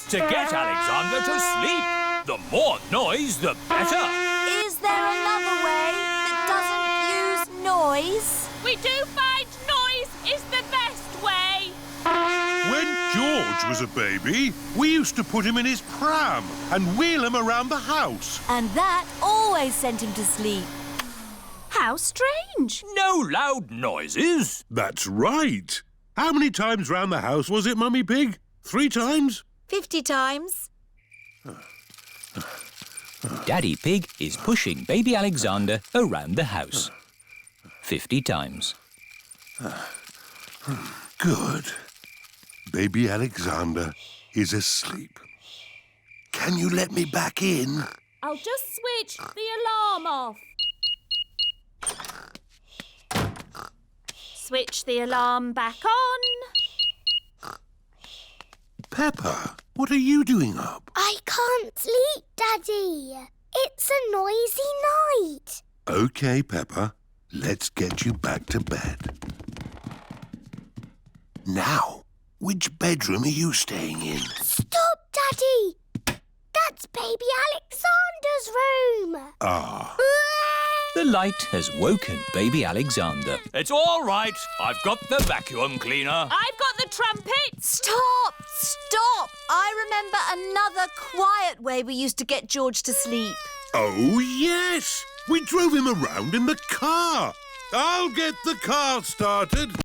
to get Alexander to sleep. The more noise, the better. Is there another way that doesn't use noise? We do find noise is the best way. When George was a baby, we used to put him in his pram and wheel him around the house. And that always sent him to sleep. How strange. No loud noises. That's right. How many times round the house was it, Mummy Pig? 3 times? 50 times. Daddy Pig is pushing baby Alexander around the house. 50 times. Good. Baby Alexander is asleep. Can you let me back in? I'll just switch the alarm off. Switch the alarm back on. Peppa, what are you doing up? I can't sleep, Daddy. It's a noisy night. OK, Peppa. Let's get you back to bed. Now, which bedroom are you staying in? Stop, Daddy. That's baby Alexander's room. Ah. The light has woken baby Alexander. It's all right. I've got the vacuum cleaner. I've got the trumpet. Stop! Stop! I remember another quiet way we used to get George to sleep. Oh, yes. We drove him around in the car. I'll get the car started.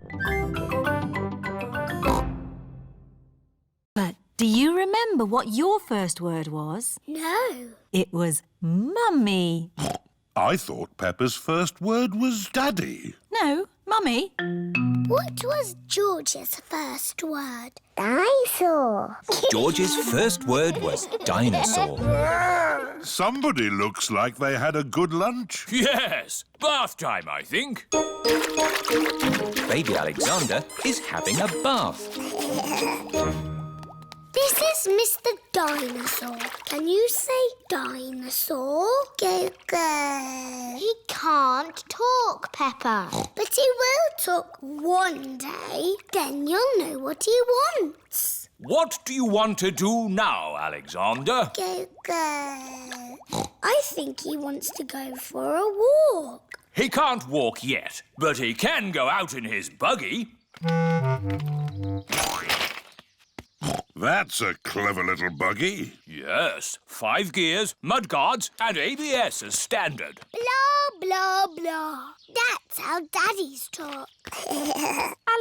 But do you remember what your first word was? No. It was Mummy. I thought Peppa's first word was Daddy. No, Mummy. What was George's first word? Dinosaur. George's first word was dinosaur. Somebody looks like they had a good lunch. Yes, bath time, I think. Baby Alexander is having a bath. This is Mr. Dinosaur. Can you say dinosaur? Go, go. He can't talk, Peppa. But he will talk one day. Then you'll know what he wants. What do you want to do now, Alexander? Go, go. I think he wants to go for a walk. He can't walk yet, but he can go out in his buggy. That's a clever little buggy. Yes, 5 gears, mudguards and ABS as standard. Blah, blah, blah. That's how daddies talk.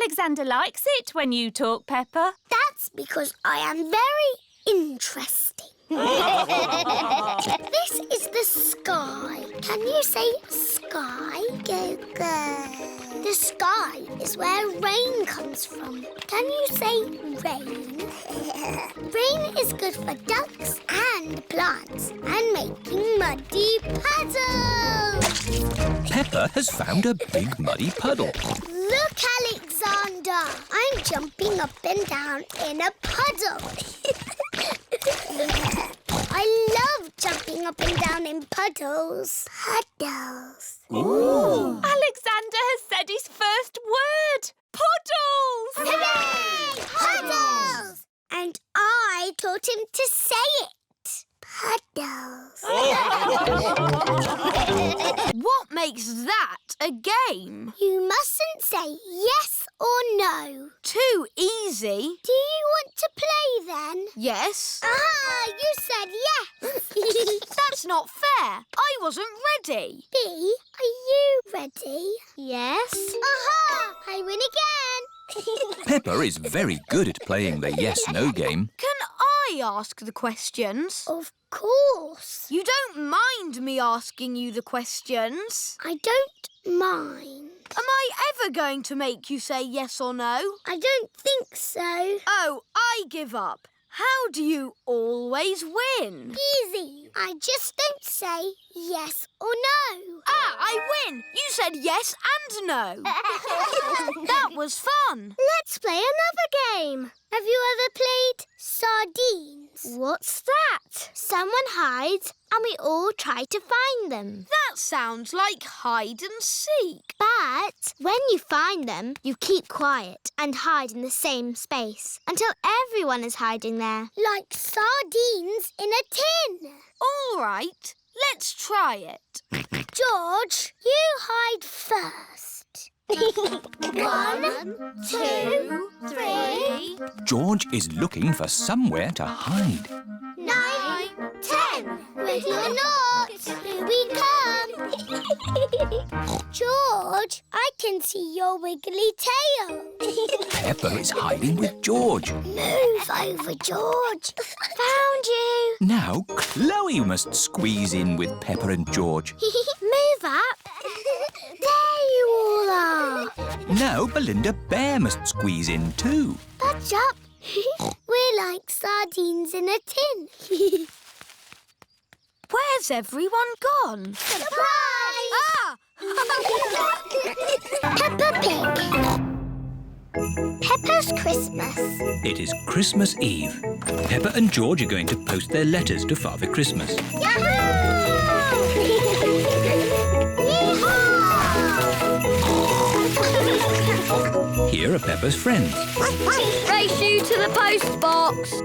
Alexander likes it when you talk, Peppa. That's because I am very interesting. This is the sky. Can you say sky? Go, go. The sky is where rain comes from. Can you say rain? Rain is good for ducks and plants and making muddy puddles. Peppa has found a big muddy puddle. Look, Alexander. I'm jumping up and down in a puddle. I love jumping up and down in puddles. Puddles. Ooh. Alexander has said his first word. Puddles! Hooray! Puddles! And I taught him to say it. Puddles. What makes that a game? You mustn't say yes or no. Too easy. Do you want to play then? Yes. Ah, you said yes. That's not fair. I wasn't ready. B, are you ready? Yes. Aha! I win again. Peppa is very good at playing the yes-no game. Can I ask the questions? Of course. You don't mind me asking you the questions? I don't mind. Am I ever going to make you say yes or no? I don't think so. Oh, I give up. How do you always win? Easy. I just don't say yes or no. Ah, I win! You said yes and no. That was fun. Let's play another game. Have you ever played sardines? What's that? Someone hides and we all try to find them. That sounds like hide and seek. But when you find them, you keep quiet and hide in the same space until everyone is hiding there. Like sardines in a tin. All right, let's try it. George, you hide first. 1, 2, 3, George is looking for somewhere to hide. 9, 10. Ready or not, here we come. George, I can see your wiggly tail. Peppa is hiding with George. Move over, George. Found you. Now Chloe must squeeze in with Peppa and George. Move up. There you all are. Now Belinda Bear must squeeze in too. Budge up. We're like sardines in a tin. Where's everyone gone? Surprise! Ah! Peppa Pig. Peppa's Christmas. It is Christmas Eve. Peppa and George are going to post their letters to Father Christmas. Here are Peppa's friends. Race you to the post box.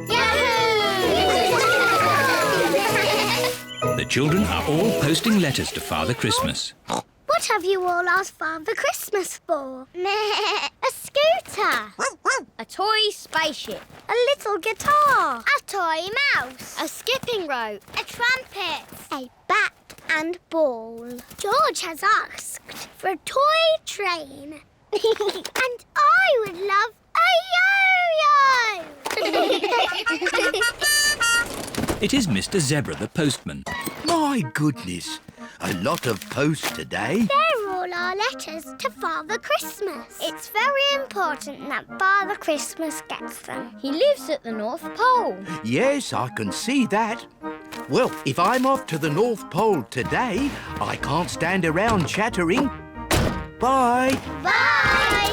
The children are all posting letters to Father Christmas. What have you all asked Father Christmas for? A scooter. A toy spaceship. A little guitar. A toy mouse. A skipping rope. A trumpet. A bat and ball. George has asked for a toy train. And I would love a yo-yo! It is Mr. Zebra, the postman. My goodness, a lot of post today. They're all our letters to Father Christmas. It's very important that Father Christmas gets them. He lives at the North Pole. Yes, I can see that. Well, if I'm off to the North Pole today, I can't stand around chattering. Bye. Bye!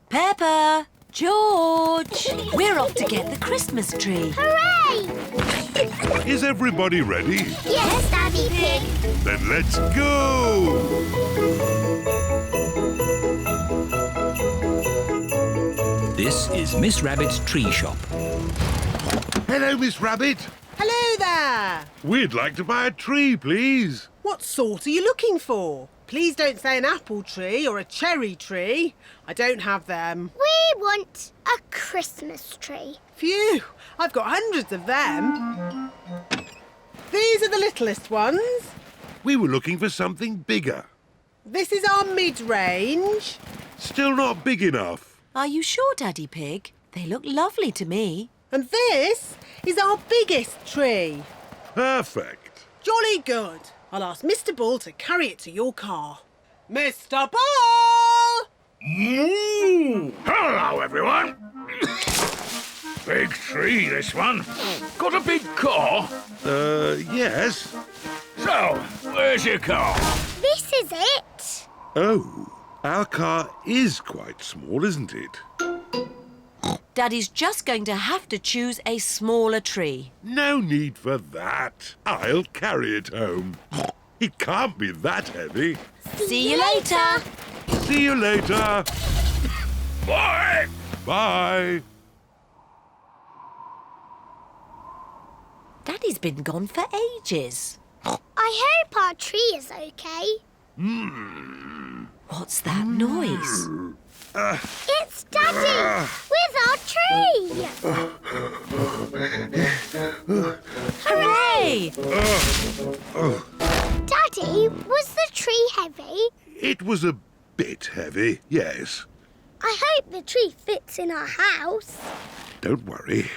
Peppa, George, we're off to get the Christmas tree. Hooray! Is everybody ready? Yes, Daddy Pig. Then let's go! This is Miss Rabbit's tree shop. Hello, Miss Rabbit. Hello there! We'd like to buy a tree, please. What sort are you looking for? Please don't say an apple tree or a cherry tree. I don't have them. We want a Christmas tree. Phew, I've got hundreds of them. These are the littlest ones. We were looking for something bigger. This is our mid-range. Still not big enough. Are you sure, Daddy Pig? They look lovely to me. And this is our biggest tree. Perfect. Jolly good. I'll ask Mr. Bull to carry it to your car. Mr. Bull! Hello, everyone. Big tree, this one. Got a big car? Yes. So, where's your car? This is it. Oh, our car is quite small, isn't it? Daddy's just going to have to choose a smaller tree. No need for that. I'll carry it home. It can't be that heavy. See you later. See you later. Bye. Bye. Daddy's been gone for ages. I hope our tree is okay. What's that noise? It's Daddy with our tree. Hooray! Daddy, was the tree heavy? It was a bit heavy, yes. I hope the tree fits in our house. Don't worry.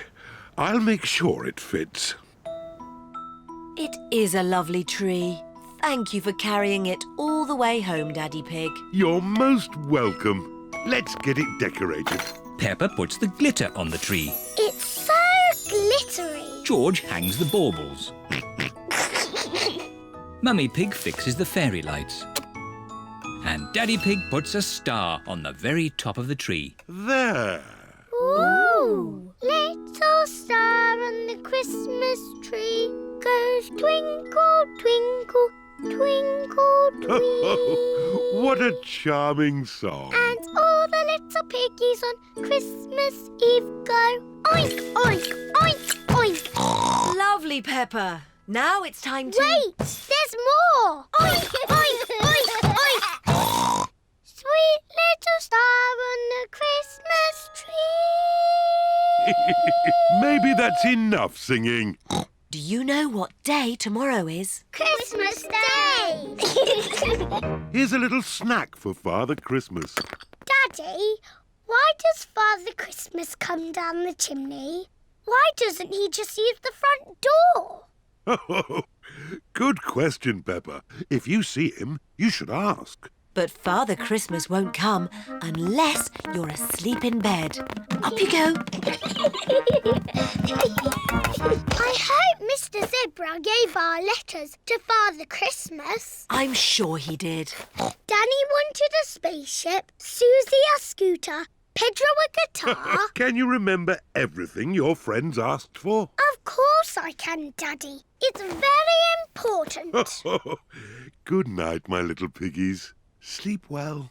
I'll make sure it fits. It is a lovely tree. Thank you for carrying it all the way home, Daddy Pig. You're most welcome. Let's get it decorated. Peppa puts the glitter on the tree. It's so glittery. George hangs the baubles. Mummy Pig fixes the fairy lights. And Daddy Pig puts a star on the very top of the tree. There. Ooh! Little star on the Christmas tree goes twinkle, twinkle, twinkle, twinkle. What a charming song. And all the little piggies on Christmas Eve go oink, oink, oink, oink. Lovely, Peppa. Now it's time to... Wait, there's more. Oink, oink, oink, oink. Sweet little star on the Christmas tree. Maybe that's enough singing. Do you know what day tomorrow is? Christmas Day. Here's a little snack for Father Christmas. Daddy, why does Father Christmas come down the chimney? Why doesn't he just use the front door? Oh, good question, Peppa. If you see him, you should ask. But Father Christmas won't come unless you're asleep in bed. Up you go. I hope Mr. Zebra gave our letters to Father Christmas. I'm sure he did. Danny wanted a spaceship, Susie a scooter, Pedro a guitar. Can you remember everything your friends asked for? Of course I can, Daddy. It's very important. Good night, my little piggies. Sleep well.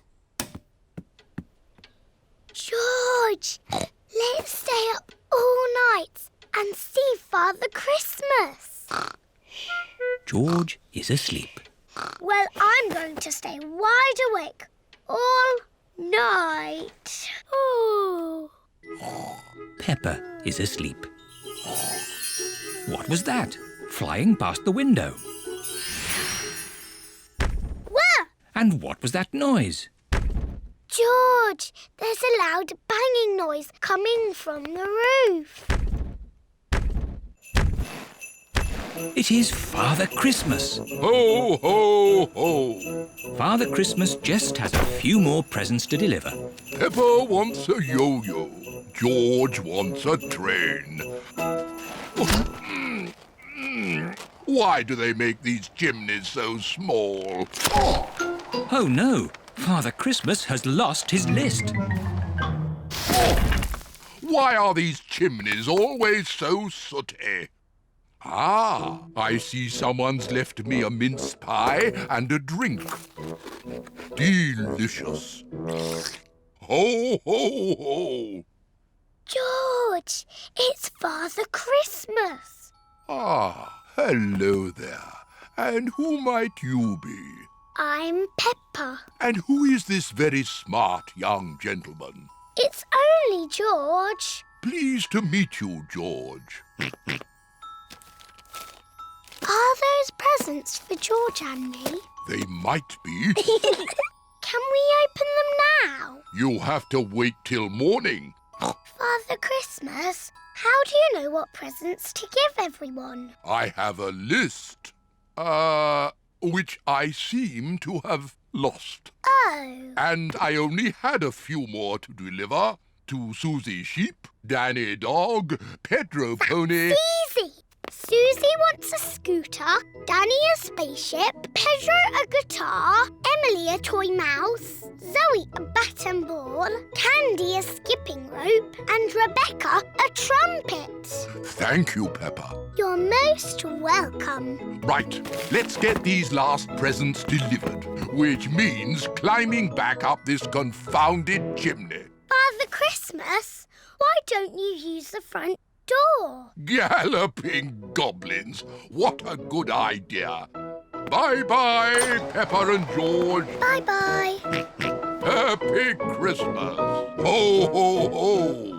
George, let's stay up all night and see Father Christmas. George is asleep. Well, I'm going to stay wide awake all night. Ooh. Peppa is asleep. What was that? Flying past the window. Where? And what was that noise? George, there's a loud banging noise coming from the roof. It is Father Christmas. Ho, ho, ho. Father Christmas just has a few more presents to deliver. Peppa wants a yo-yo. George wants a train. Why do they make these chimneys so small? Oh no! Father Christmas has lost his list. Why are these chimneys always so sooty? Ah, I see someone's left me a mince pie and a drink. Delicious. Ho, ho, ho. George, it's Father Christmas. Ah, hello there. And who might you be? I'm Peppa. And who is this very smart young gentleman? It's only George. Pleased to meet you, George. Are those presents for George and me? They might be. Can we open them now? You'll have to wait till morning. Father Christmas, how do you know what presents to give everyone? I have a list, which I seem to have lost. Oh. And I only had a few more to deliver to Susie Sheep, Danny Dog, Pedro Pony... Easy! Susie wants a scooter, Danny a spaceship, Pedro a guitar, Emily a toy mouse, Zoe a bat and ball, Candy a skipping rope, and Rebecca a trumpet. Thank you, Peppa. You're most welcome. Right, let's get these last presents delivered, which means climbing back up this confounded chimney. Father Christmas, why don't you use the front door? Galloping goblins! What a good idea! Bye-bye, Peppa and George. Bye-bye. Happy Christmas! Ho, ho, ho!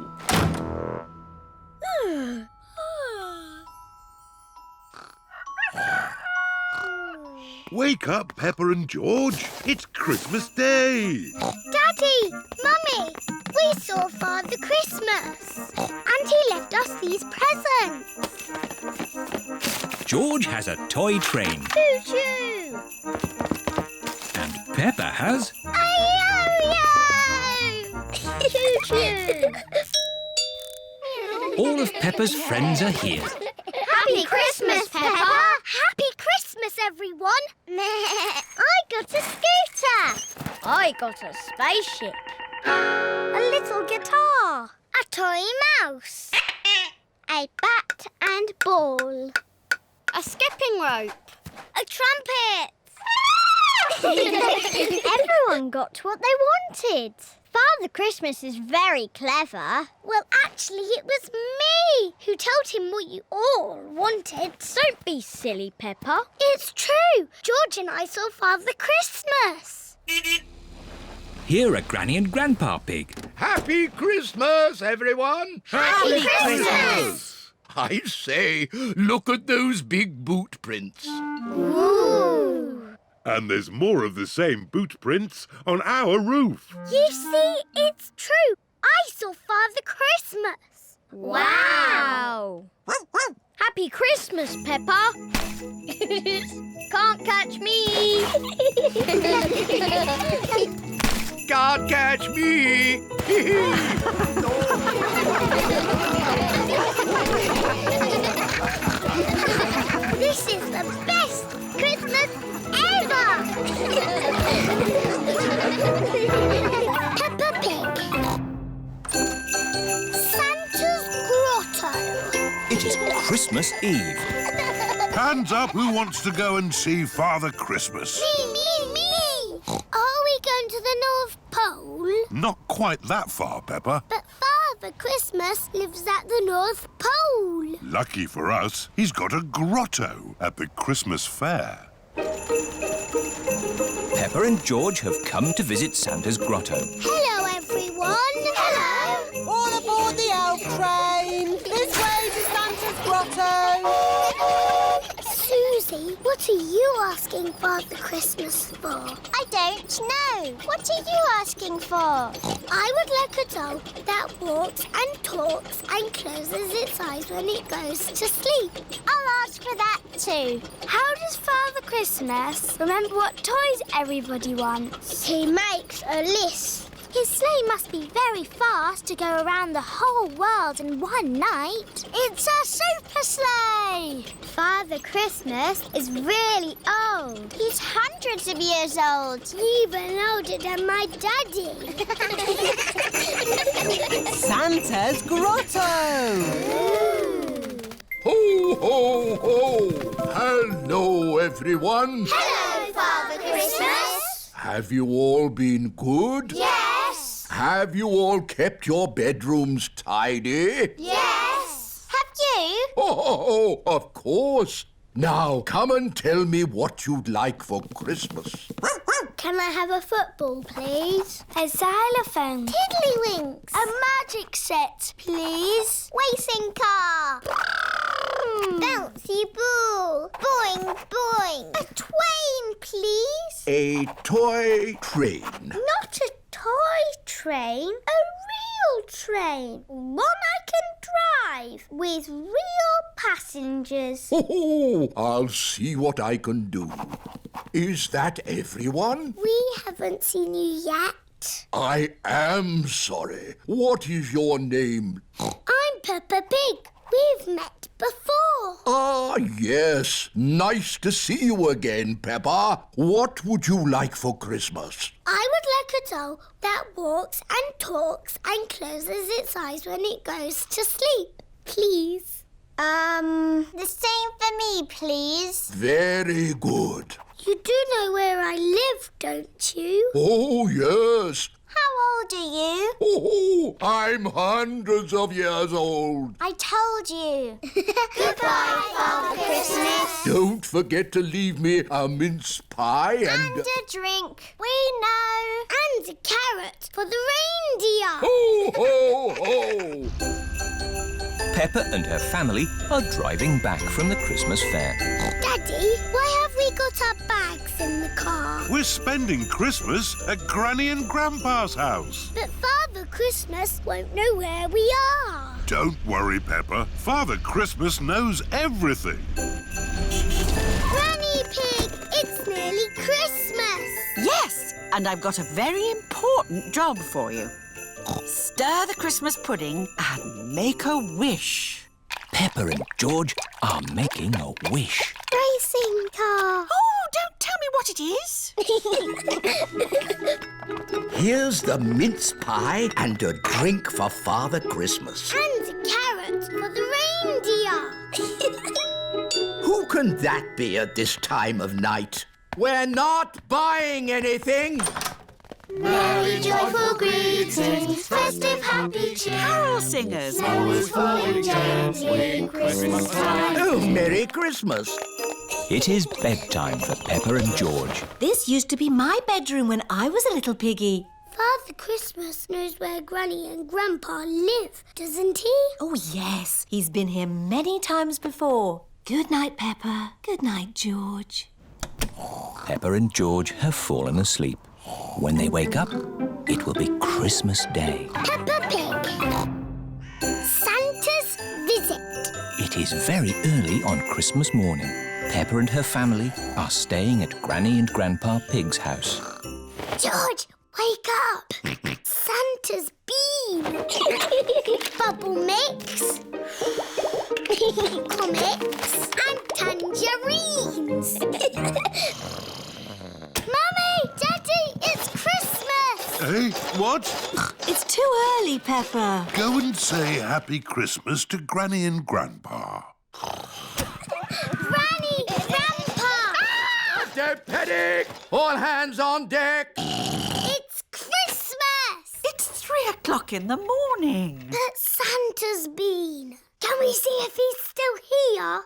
Wake up, Peppa and George. It's Christmas Day. Daddy, Mummy, we saw Father Christmas. And he left us these presents. George has a toy train. Choo-choo. And Peppa has... A yo-yo. Choo-choo. All of Peppa's friends are here. Happy Christmas, Peppa. Happy Christmas, everyone. I got a scooter. I got a spaceship. A little guitar. A toy mouse. A bat and ball. A skipping rope. A trumpet. Everyone got what they wanted. Father Christmas is very clever. Well, actually, it was me who told him what you all wanted. Don't be silly, Peppa. It's true. George and I saw Father Christmas. Here are Granny and Grandpa Pig. Happy Christmas, everyone! Happy Christmas! I say, look at those big boot prints. Ooh. And there's more of the same boot prints on our roof. You see, it's true. I saw Father Christmas. Wow! Happy Christmas, Peppa. Can't catch me. Can't catch me! This is the best Christmas ever! Peppa Pig. Santa's Grotto. It is Christmas Eve. Hands up who wants to go and see Father Christmas. Me! Are we going to the North Pole? Not quite that far, Peppa. But Father Christmas lives at the North Pole. Lucky for us, he's got a grotto at the Christmas fair. Peppa and George have come to visit Santa's grotto. Hello, everyone. Hello. All aboard the elf train. This way to Santa's grotto. Susie, what are you asking Father Christmas for? I don't know. What are you asking for? I would like a doll that walks and talks and closes its eyes when it goes to sleep. I'll ask for that too. How does Father Christmas remember what toys everybody wants? He makes a list. His sleigh must be very fast to go around the whole world in one night. It's a super sleigh! Father Christmas is really old. He's hundreds of years old. Even older than my daddy. Santa's grotto. Ho, ho, ho! Hello, everyone. Hello, Father Christmas. Have you all been good? Yes. Have you all kept your bedrooms tidy? Yes. Have you? Oh, of course. Now, come and tell me what you'd like for Christmas. Can I have a football, please? A xylophone. Tiddlywinks. A magic set, please. Racing car. Bouncy ball. Boing, boing. A twain, please. A toy train. Not a toy train. A real train. One I can drive with real passengers. Oh, I'll see what I can do. Is that everyone? We haven't seen you yet. I am sorry. What is your name? I'm Peppa Pig. We've met before. Ah, yes. Nice to see you again, Peppa. What would you like for Christmas? I would like a doll that walks and talks and closes its eyes when it goes to sleep, please. The same for me, please. Very good. You do know where I live, don't you? Oh, yes. How old are you? Oh, I'm hundreds of years old. I told you. Goodbye, Father Christmas. Don't forget to leave me a mince pie And a drink. We know. And a carrot for the reindeer. Ho, ho, ho! Peppa and her family are driving back from the Christmas fair. Daddy, why have we got our bags in the car? We're spending Christmas at Granny and Grandpa's house. But Father Christmas won't know where we are. Don't worry, Peppa. Father Christmas knows everything. Granny Pig, it's nearly Christmas. Yes, and I've got a very important job for you. Stir the Christmas pudding and make a wish. Peppa and George are making a wish. Racing car. Oh, don't tell me what it is. Here's the mince pie and a drink for Father Christmas. And a carrot for the reindeer. Who can that be at this time of night? We're not buying anything. Merry joyful greetings, festive happy cheer. Carol singers. Snow is falling gently in Christmas time. Oh, Merry Christmas. It is bedtime for Peppa and George. This used to be my bedroom when I was a little piggy. Father Christmas knows where Granny and Grandpa live, doesn't he? Oh, yes. He's been here many times before. Good night, Peppa. Good night, George. Peppa and George have fallen asleep. When they wake up, it will be Christmas Day. Peppa Pig. Santa's visit. It is very early on Christmas morning. Peppa and her family are staying at Granny and Grandpa Pig's house. George, wake up. Santa's bean. Bubble mix. Comics and tangerines. Mummy! Daddy! It's Christmas! Hey, what? It's too early, Peppa. Go and say Happy Christmas to Granny and Grandpa. Granny! Grandpa! Don't panic! All hands on deck! It's Christmas! It's 3 o'clock in the morning. But Santa's been. Can we see if he's still here?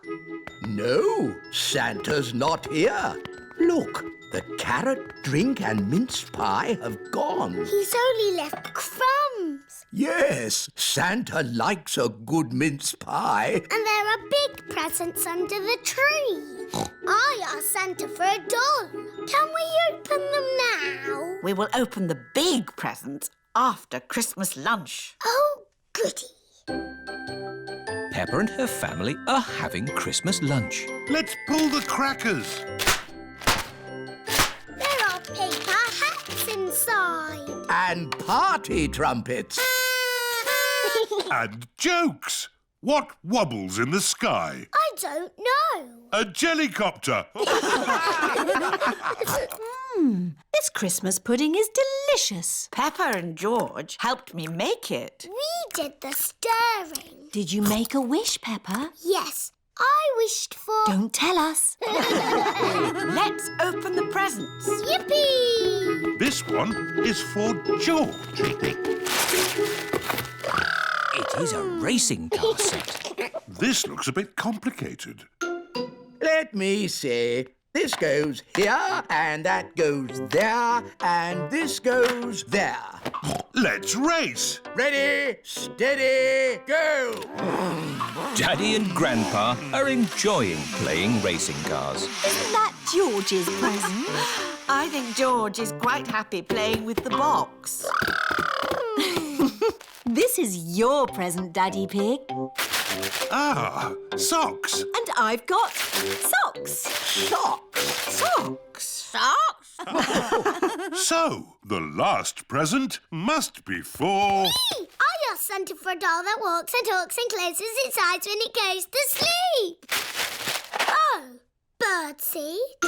No, Santa's not here. Look, the carrot drink and mince pie have gone. He's only left crumbs. Yes, Santa likes a good mince pie. And there are big presents under the tree. I asked Santa for a doll. Can we open them now? We will open the big presents after Christmas lunch. Oh, goody. Peppa and her family are having Christmas lunch. Let's pull the crackers. There are paper hats inside. And party trumpets. And jokes. What wobbles in the sky? I don't know. A jellycopter. This Christmas pudding is delicious. Peppa and George helped me make it. We did the stirring. Did you make a wish, Peppa? Yes, I wished for... Don't tell us. Let's open the presents. Yippee! This one is for George. It is a racing car set. This looks a bit complicated. Let me see. This goes here, and that goes there, and this goes there. Let's race. Ready, steady, go! Daddy and Grandpa are enjoying playing racing cars. Isn't that George's present? I think George is quite happy playing with the box. This is your present, Daddy Pig. Ah, socks. And I've got socks. Socks! Socks. Socks? So, the last present must be for... I asked Santa for a doll that walks and talks and closes its eyes when it goes to sleep. Oh, birdseed.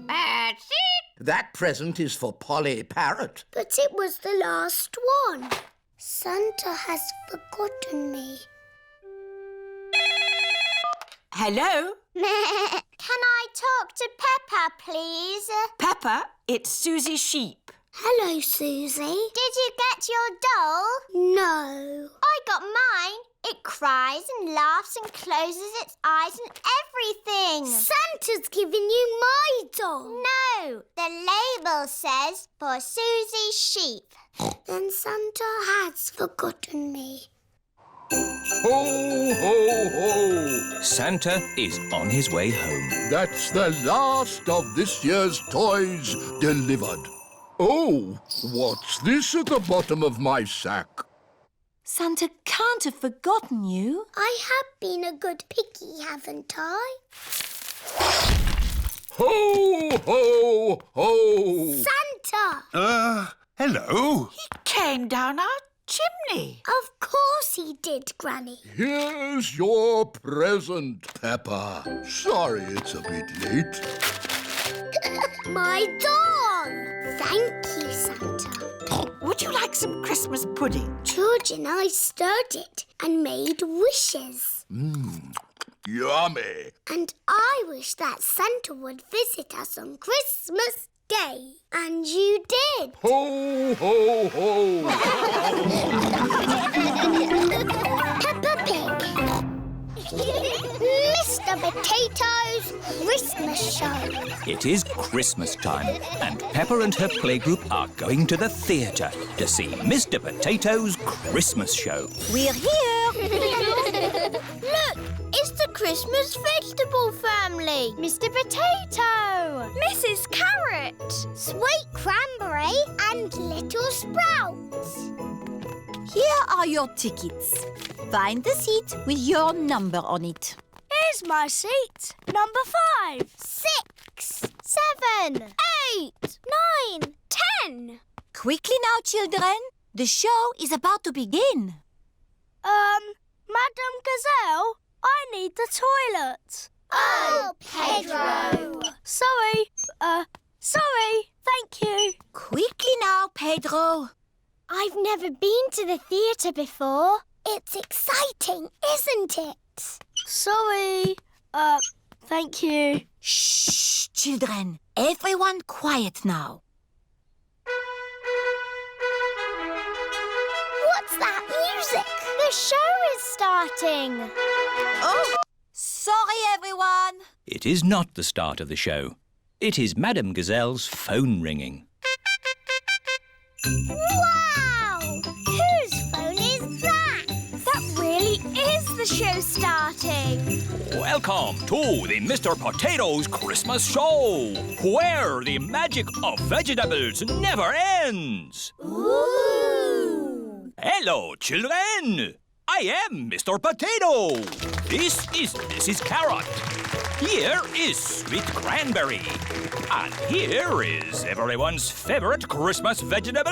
Birdseed? That present is for Polly Parrot. But it was the last one. Santa has forgotten me. Hello? Can I talk to Peppa, please? Peppa, it's Susie Sheep. Hello, Susie. Did you get your doll? No. I got mine. It cries and laughs and closes its eyes and everything. Santa's given you my doll. No, the label says for Susie Sheep. Then Santa has forgotten me. Ho, ho, ho! Santa is on his way home. That's the last of this year's toys delivered. Oh, what's this at the bottom of my sack? Santa can't have forgotten you. I have been a good piggy, haven't I? Ho, ho, ho! Santa! Hello. He came down our chimney. Of course he did, Granny. Here's your present, Peppa. Sorry it's a bit late. My doll! Thank you, Santa. would you like some Christmas pudding? George and I stirred it and made wishes. Yummy. And I wish that Santa would visit us on Christmas Day. And you did. Ho, ho, ho. Peppa Pig. Mr. Potato's Christmas Show. It is Christmas time, and Peppa and her playgroup are going to the theatre to see Mr. Potato's Christmas show. We're Look, here. it's the Christmas vegetable family. Mr. Potato, Mrs. Carrot, Sweet Cranberry and Little Sprouts. Here are your tickets. Find the seat with your number on it. Here's my seat. Number 5, 6, 7, 8, 9, 10. Quickly now, children. The show is about to begin. Madam Gazelle, I need the toilet. Oh, Pedro. Sorry. Thank you. Quickly now, Pedro. I've never been to the theatre before. It's exciting, isn't it? Sorry. Thank you. Shh, children. Everyone quiet now. What's that music? The show is starting. Oh, sorry, everyone. It is not the start of the show. It is Madame Gazelle's phone ringing. Wow! Whose phone is that? That really is the show starting. Welcome to the Mr. Potato's Christmas show, where the magic of vegetables never ends. Ooh! Hello, children. I am Mr. Potato. This is Mrs. Carrot. Here is Sweet Cranberry. And here is everyone's favorite Christmas vegetable,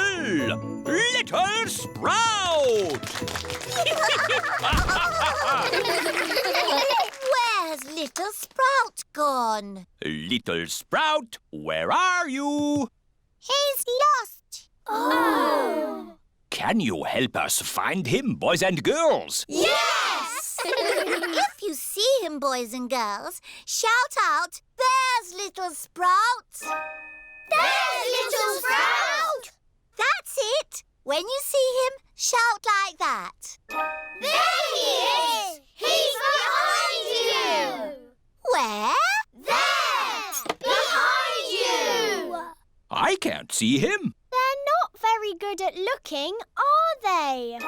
Little Sprout. Where's Little Sprout gone? Little Sprout, where are you? He's lost. Oh! Can you help us find him, boys and girls? Yes! If you see him, boys and girls, shout out, "There's Little Sprout!" There's Little Sprout! That's it. When you see him, shout like that. There he is! He's behind you! Where? There! Behind you! I can't see him. They're not very good at looking, are they?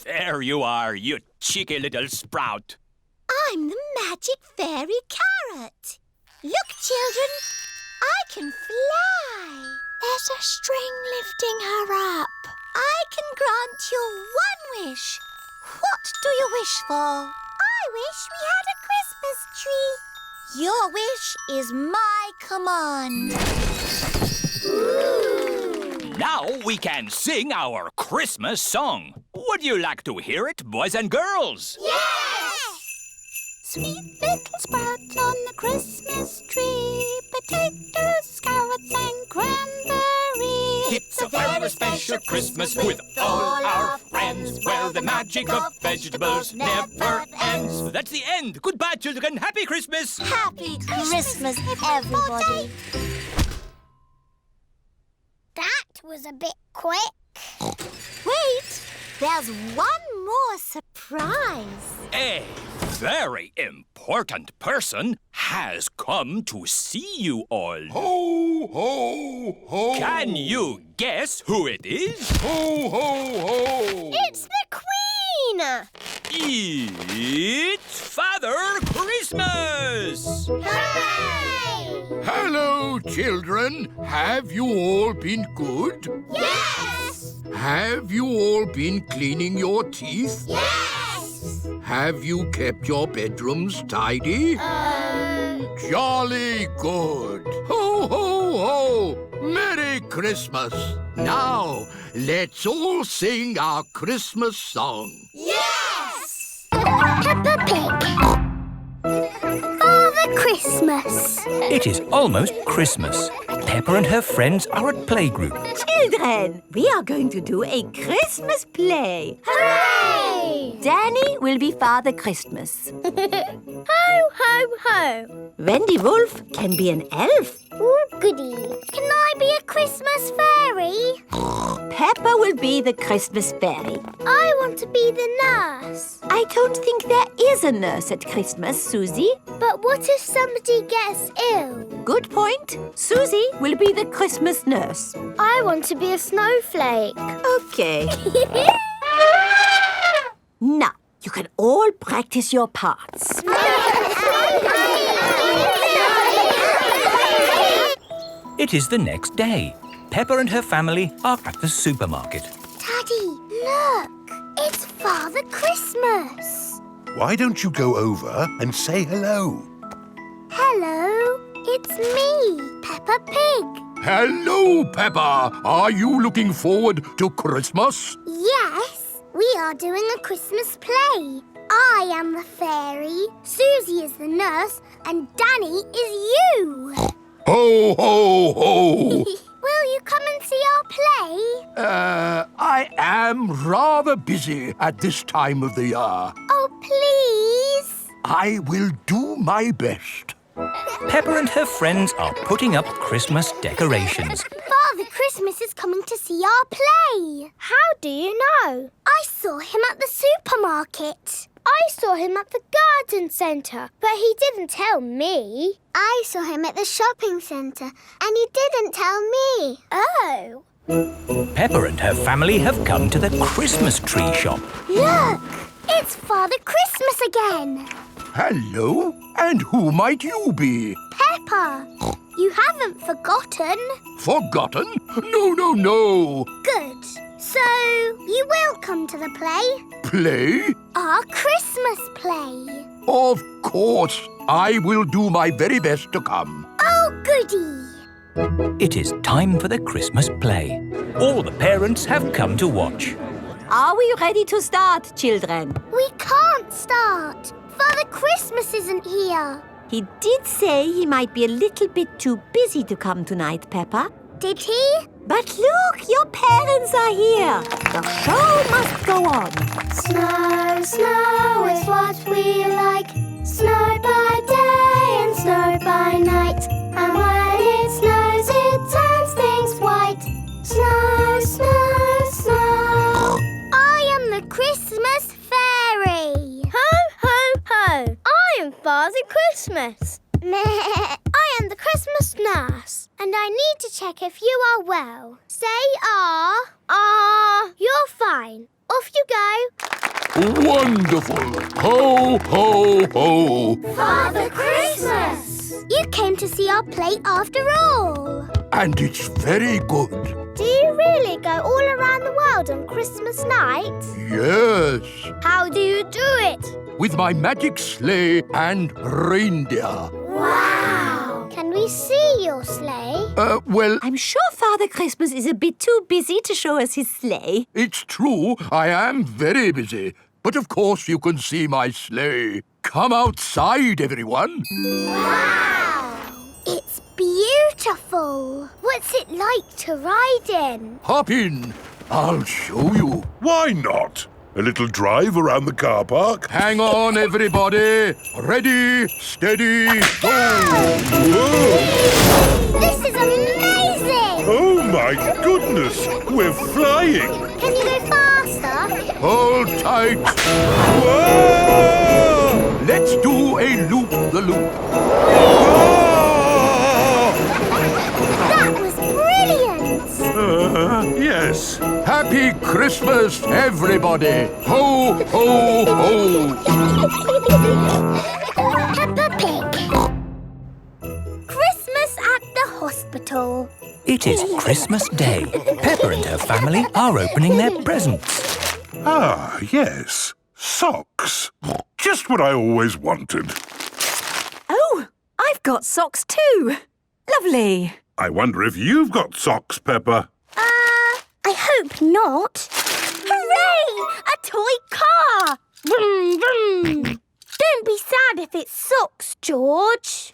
There you are, you cheeky little sprout. I'm the magic fairy carrot. Look, children, I can fly. There's a string lifting her up. I can grant you one wish. What do you wish for? I wish we had a Christmas tree. Your wish is my command. Now we can sing our Christmas song. Would you like to hear it, boys and girls? Yes! Sweet little sprout on the Christmas tree, potatoes, carrots and cranberries. It's a very special Christmas with all our friends, where the magic of vegetables never ends. That's the end. Goodbye, children. Happy Christmas. Happy Christmas, everybody. That was a bit quick. Wait, there's one more surprise. A very important person has come to see you all. Ho, ho, ho. Can you guess who it is? Ho, ho, ho. It's the Queen! It's Father Christmas! Hooray! Hello, children. Have you all been good? Yes! Have you all been cleaning your teeth? Yes! Have you kept your bedrooms tidy? Jolly good. Ho, ho, ho. Merry Christmas. Now, let's all sing our Christmas song. Yes! Peppa Pig. Father Christmas. It is almost Christmas. Peppa and her friends are at playgroup. Children, we are going to do a Christmas play. Hooray! Danny will be Father Christmas. Ho, ho, ho. Wendy Wolf can be an elf. Ooh, goody. Can I be a Christmas fairy? Peppa will be the Christmas fairy. I want to be the nurse. I don't think there is a nurse at Christmas, Susie. But what if somebody gets ill? Good point. Susie will be the Christmas nurse. I want to be a snowflake. Okay. Now, you can all practice your parts. It is the next day. Peppa and her family are at the supermarket. Daddy, look. It's Father Christmas. Why don't you go over and say hello? Hello, it's me, Peppa Pig. Hello, Peppa. Are you looking forward to Christmas? Yes, we are doing a Christmas play. I am the fairy, Susie is the nurse, and Danny is you. Ho, ho, ho! Will you come and see our play? I am rather busy at this time of the year. Oh, please. I will do my best. Peppa and her friends are putting up Christmas decorations. Father Christmas is coming to see our play. How do you know? I saw him at the supermarket. I saw him at the garden centre, but he didn't tell me. I saw him at the shopping centre, and he didn't tell me. Oh. Peppa and her family have come to the Christmas tree shop. Look! It's Father Christmas again. Hello? And who might you be? Peppa. You haven't forgotten. Forgotten? No, no, no. Good. So, you will come to the play? Play? Our Christmas play. Of course. I will do my very best to come. Oh, goody. It is time for the Christmas play. All the parents have come to watch. Are we ready to start, children? We can't start. Father Christmas isn't here. He did say he might be a little bit too busy to come tonight, Peppa. Did he? But look, your parents are here. The show must go on. Snow, snow is what we like. Snow by day and snow by night. And when it snows, it turns things white. Snow, snow, snow. I am the Christmas fairy. Ho, ho, ho. I am Father Christmas. I am the Christmas nurse, and I need to check if you are well. Say ah. Ah. You're fine. Off you go. Wonderful. Ho, ho, ho. Father Christmas! You came to see our play after all. And it's very good. Do you really go all around the world on Christmas night? Yes. How do you do it? With my magic sleigh and reindeer. Wow! Can we see your sleigh? Well, I'm sure Father Christmas is a bit too busy to show us his sleigh. it's true, I am very busy. But of course you can see my sleigh. Come outside, everyone. Wow! It's beautiful. What's it like to ride in? Hop in. I'll show you. Why not? A little drive around the car park? Hang on, everybody. Ready, steady, go. Whoa! This is amazing! Oh, my goodness! We're flying! Can you go faster? Hold tight. Whoa! Let's do a loop-the-loop. That was brilliant! Yes. Happy Christmas, everybody. Ho, ho, ho. Peppa Pig. Christmas at the hospital. It is Christmas Day. Peppa and her family are opening their presents. Ah, yes. Socks. Just what I always wanted. Oh, I've got socks too. Lovely. I wonder if you've got socks, Peppa. I hope not. Hooray! A toy car! Vroom, vroom. Don't be sad if it's socks, George.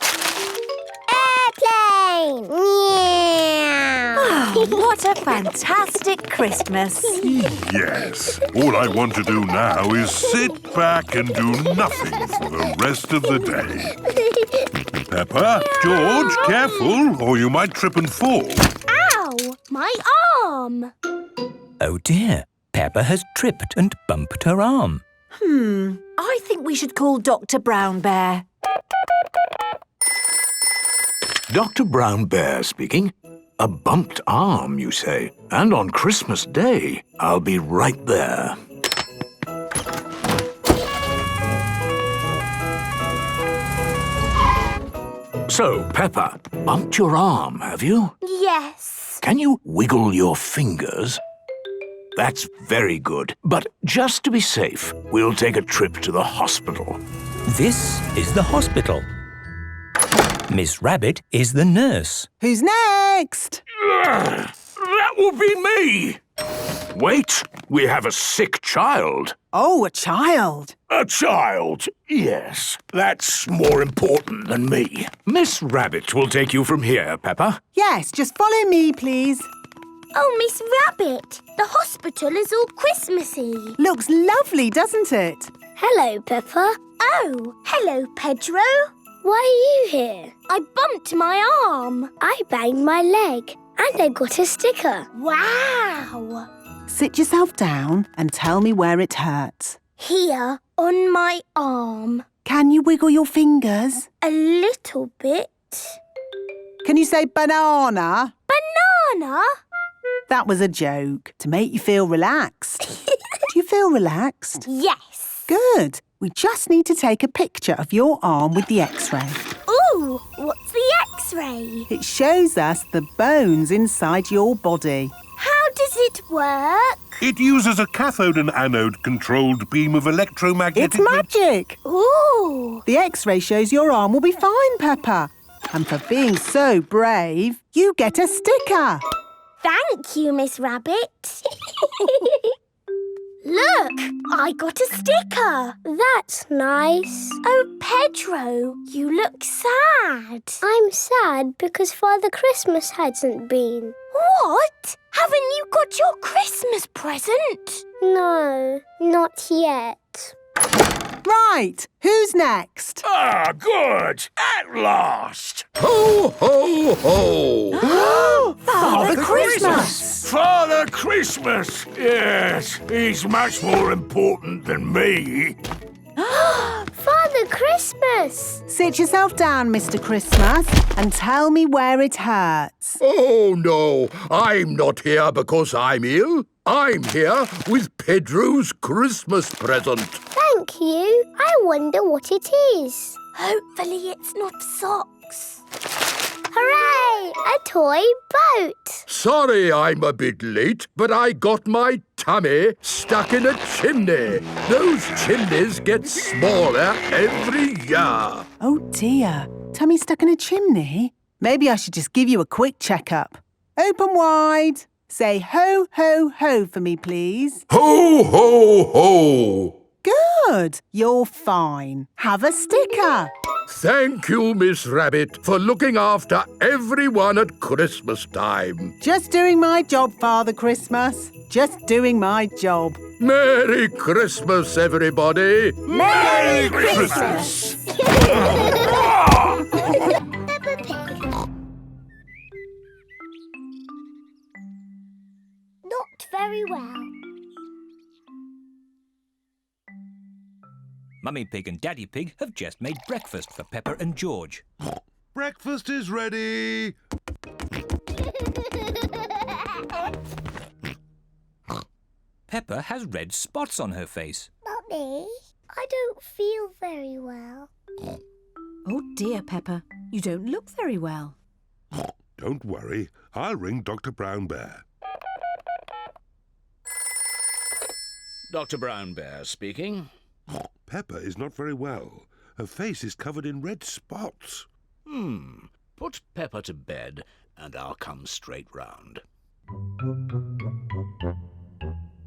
aeroplane! Meow. What a fantastic Christmas. Yes. All I want to do now is sit back and do nothing for the rest of the day. Peppa, George, careful, or you might trip and fall. Ow! My arm! Oh dear, Peppa has tripped and bumped her arm. I think we should call Dr. Brown Bear. Dr. Brown Bear speaking. A bumped arm, you say? And on Christmas Day, I'll be right there. So, Peppa, bumped your arm, have you? Yes. Can you wiggle your fingers? That's very good. But just to be safe, we'll take a trip to the hospital. This is the hospital. Miss Rabbit is the nurse. Who's next? That will be me! Wait, we have a sick child. Oh, a child. A child, yes. That's more important than me. Miss Rabbit will take you from here, Peppa. Yes, just follow me, please. Oh, Miss Rabbit, the hospital is all Christmassy. Looks lovely, doesn't it? Hello, Peppa. Oh, hello, Pedro. Why are you here? I bumped my arm. I banged my leg and I got a sticker. Wow. Sit yourself down and tell me where it hurts. Here, on my arm. Can you wiggle your fingers? A little bit. Can you say banana? Banana? That was a joke, to make you feel relaxed. Do you feel relaxed? Yes. Good. We just need to take a picture of your arm with the X-ray. Ooh, what's the X-ray? It shows us the bones inside your body. How does it work? It uses a cathode and anode-controlled beam of electromagnetic... It's magic! Ooh. The X-ray shows your arm will be fine, Peppa. And for being so brave, you get a sticker. Thank you, Miss Rabbit. Look, I got a sticker. That's nice. Oh, Pedro, you look sad. I'm sad because Father Christmas hasn't been. What? Haven't you got your Christmas present? No, not yet. Right, who's next? Ah, good! At last! Ho, ho, ho! Father Christmas! Father Christmas! Yes, he's much more important than me. Father Christmas! Sit yourself down, Mr. Christmas, and tell me where it hurts. Oh, no, I'm not here because I'm ill. I'm here with Pedro's Christmas present. Thank you. I wonder what it is. Hopefully it's not socks. Hooray! A toy boat. Sorry I'm a bit late, but I got my tummy stuck in a chimney. Those chimneys get smaller every year. Oh dear, tummy stuck in a chimney? Maybe I should just give you a quick checkup. Open wide. Say ho, ho, ho for me, please. Ho, ho, ho! Good. You're fine. Have a sticker. Thank you, Miss Rabbit, for looking after everyone at Christmas time. Just doing my job, Father Christmas. Just doing my job. Merry Christmas, everybody! Merry Christmas! Peppa Pig. Not very well. Mummy Pig and Daddy Pig have just made breakfast for Peppa and George. Breakfast is ready. Peppa has red spots on her face. Mummy, I don't feel very well. Oh dear, Peppa. You don't look very well. Don't worry. I'll ring Dr. Brown Bear. Dr. Brown Bear speaking. Peppa is not very well. Her face is covered in red spots. Put Peppa to bed and I'll come straight round.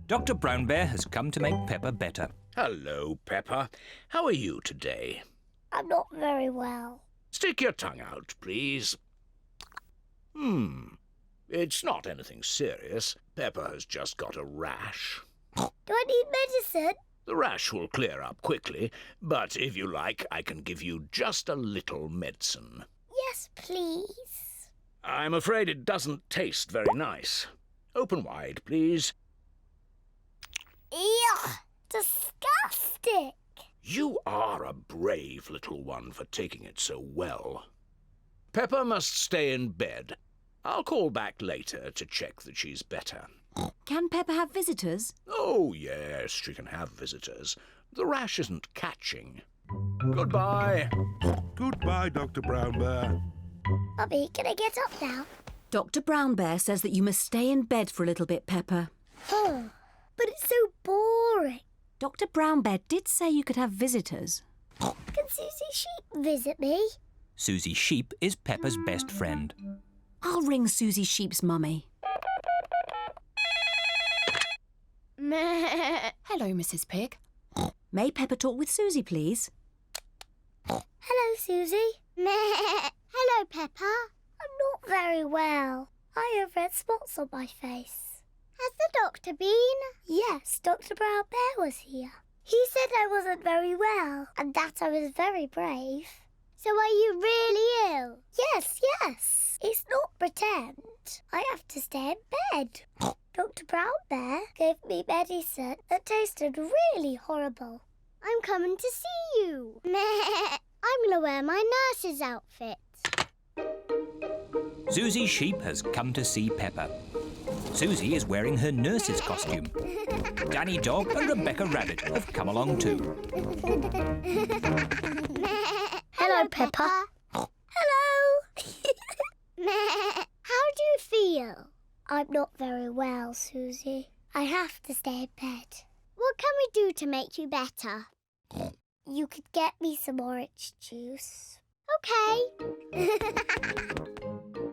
Dr. Brown Bear has come to make Peppa better. Hello, Peppa. How are you today? I'm not very well. Stick your tongue out, please. It's not anything serious. Peppa has just got a rash. Do I need medicine? The rash will clear up quickly, but if you like, I can give you just a little medicine. Yes, please. I'm afraid it doesn't taste very nice. Open wide, please. Ew! Disgusting! You are a brave little one for taking it so well. Peppa must stay in bed. I'll call back later to check that she's better. Can Peppa have visitors? Oh, yes, she can have visitors. The rash isn't catching. Goodbye. Goodbye, Dr. Brown Bear. Mummy, can I get up now? Dr. Brown Bear says that you must stay in bed for a little bit, Peppa. Oh, but it's so boring. Dr. Brown Bear did say you could have visitors. Can Susie Sheep visit me? Susie Sheep is Peppa's best friend. I'll ring Susie Sheep's mummy. Hello, Mrs. Pig. May Peppa talk with Susie, please? Hello, Susie. Hello, Peppa. I'm not very well. I have red spots on my face. Has the doctor been? Yes, Dr. Brown Bear was here. He said I wasn't very well and that I was very brave. So are you really ill? Yes. It's not pretend. I have to stay in bed. Dr. Brown Bear gave me medicine that tasted really horrible. I'm coming to see you. I'm going to wear my nurse's outfit. Susie Sheep has come to see Peppa. Susie is wearing her nurse's costume. Danny Dog and Rebecca Rabbit have come along too. Hello, Peppa. Hello. How do you feel? I'm not very well, Susie. I have to stay in bed. What can we do to make you better? You could get me some orange juice. OK.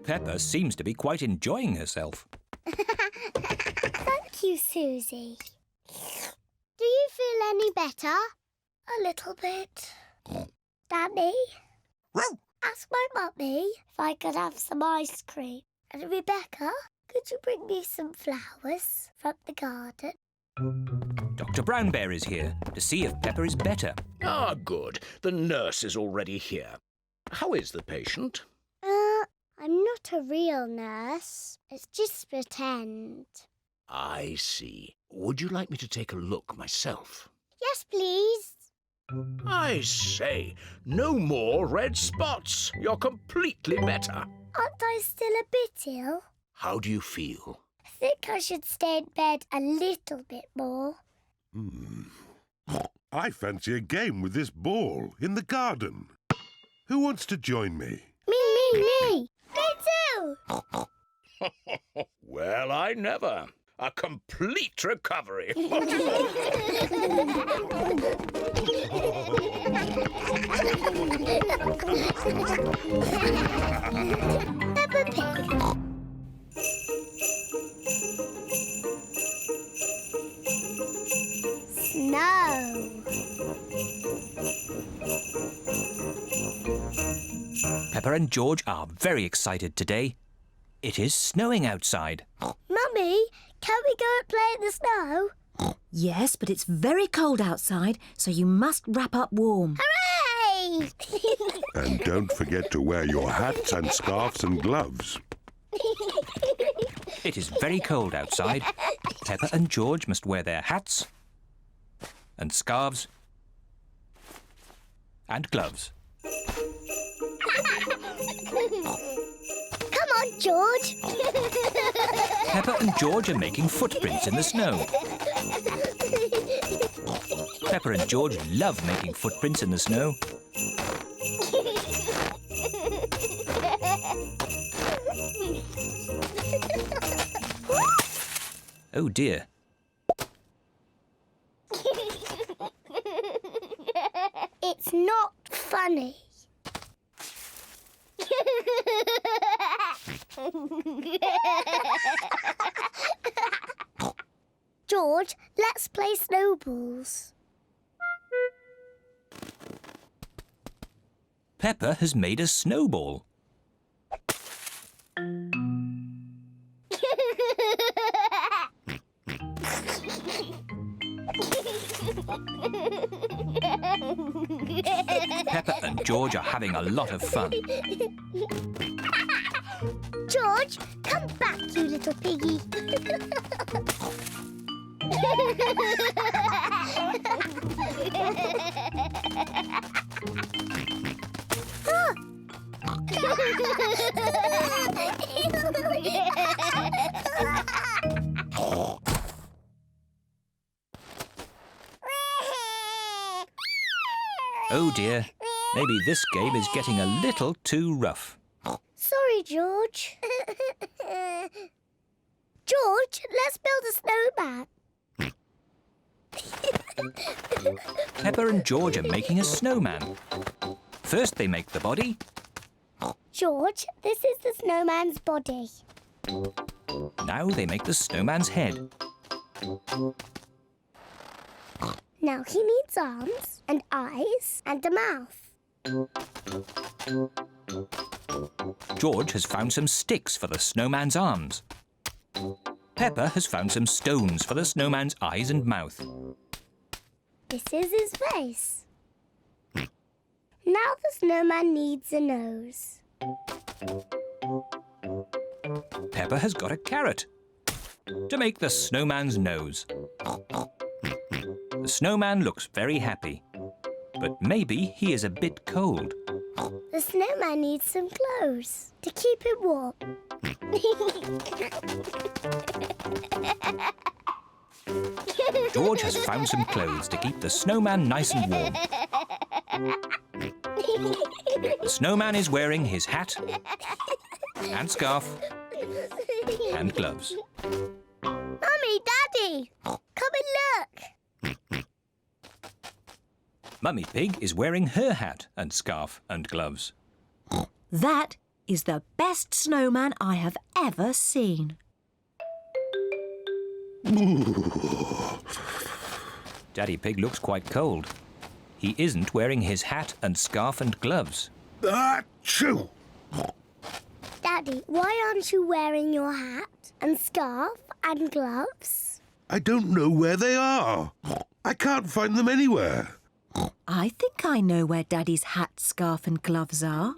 Peppa seems to be quite enjoying herself. Thank you, Susie. Do you feel any better? A little bit. Danny? Ask my mummy if I could have some ice cream. And Rebecca, could you bring me some flowers from the garden? Dr. Brown Bear is here to see if Peppa is better. Ah, good. The nurse is already here. How is the patient? I'm not a real nurse. It's just pretend. I see. Would you like me to take a look myself? Yes, please. I say, no more red spots. You're completely better. Aren't I still a bit ill? How do you feel? I think I should stay in bed a little bit more. I fancy a game with this ball in the garden. Who wants to join me? Me! Me too! Well, I never. A complete recovery. Peppa Pig. Snow. Peppa and George are very excited today. It is snowing outside. Mummy, can we go and play in the snow? Yes, but it's very cold outside, so you must wrap up warm. Hooray! And don't forget to wear your hats and scarves and gloves. It is very cold outside. Peppa and George must wear their hats and scarves and gloves. Come on, George. Peppa and George are making footprints in the snow. Peppa and George love making footprints in the snow. Oh dear. It's not funny. George, let's play snowballs. Peppa has made a snowball. Peppa and George are having a lot of fun. George, come back, you little piggy. Oh dear, maybe this game is getting a little too rough. Sorry, George. George, let's build a snowman. Peppa and George are making a snowman. First they make the body. George, this is the snowman's body. Now they make the snowman's head. Now he needs arms and eyes and a mouth. George has found some sticks for the snowman's arms. Peppa has found some stones for the snowman's eyes and mouth. This is his face. Now the snowman needs a nose. Peppa has got a carrot to make the snowman's nose. The snowman looks very happy, but maybe he is a bit cold. The snowman needs some clothes to keep it warm. George has found some clothes to keep the snowman nice and warm. The snowman is wearing his hat and scarf and gloves. Mummy, Daddy, come and look. Mummy Pig is wearing her hat and scarf and gloves. That is the best snowman I have ever seen. Daddy Pig looks quite cold. He isn't wearing his hat and scarf and gloves. Achoo! Daddy, why aren't you wearing your hat and scarf and gloves? I don't know where they are. I can't find them anywhere. I think I know where Daddy's hat, scarf and gloves are.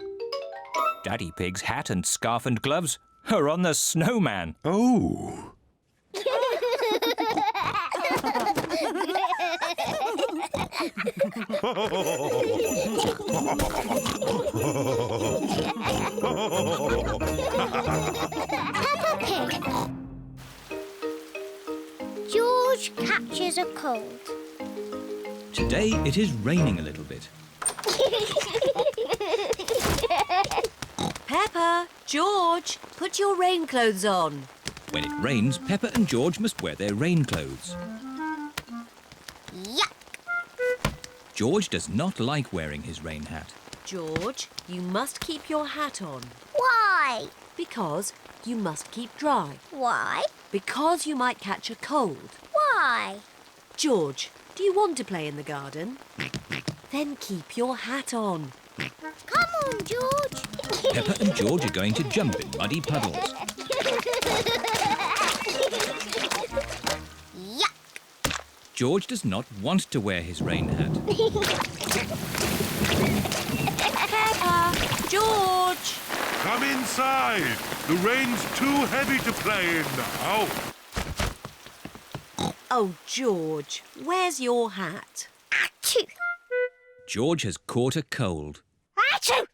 Daddy Pig's hat and scarf and gloves are on the snowman. Oh. Peppa Pig. George catches a cold. Today it is raining a little bit. Peppa, George, put your rain clothes on. When it rains, Peppa and George must wear their rain clothes. Yuck! George does not like wearing his rain hat. George, you must keep your hat on. Why? Because you must keep dry. Why? Because you might catch a cold. Why? George, do you want to play in the garden? Then keep your hat on. Come on, George. Peppa and George are going to jump in muddy puddles. Yuck! George does not want to wear his rain hat. Peppa, George! Come inside. The rain's too heavy to play in now. Oh, George, where's your hat? Achoo! George has caught a cold. Achoo!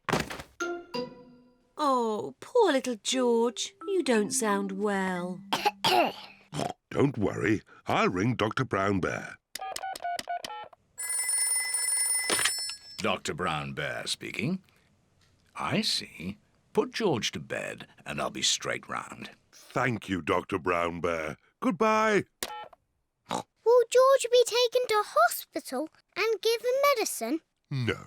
Oh, poor little George. You don't sound well. Don't worry. I'll ring Dr. Brown Bear. Dr. Brown Bear speaking. I see. Put George to bed and I'll be straight round. Thank you, Dr. Brown Bear. Goodbye. Will George be taken to hospital and given medicine? No.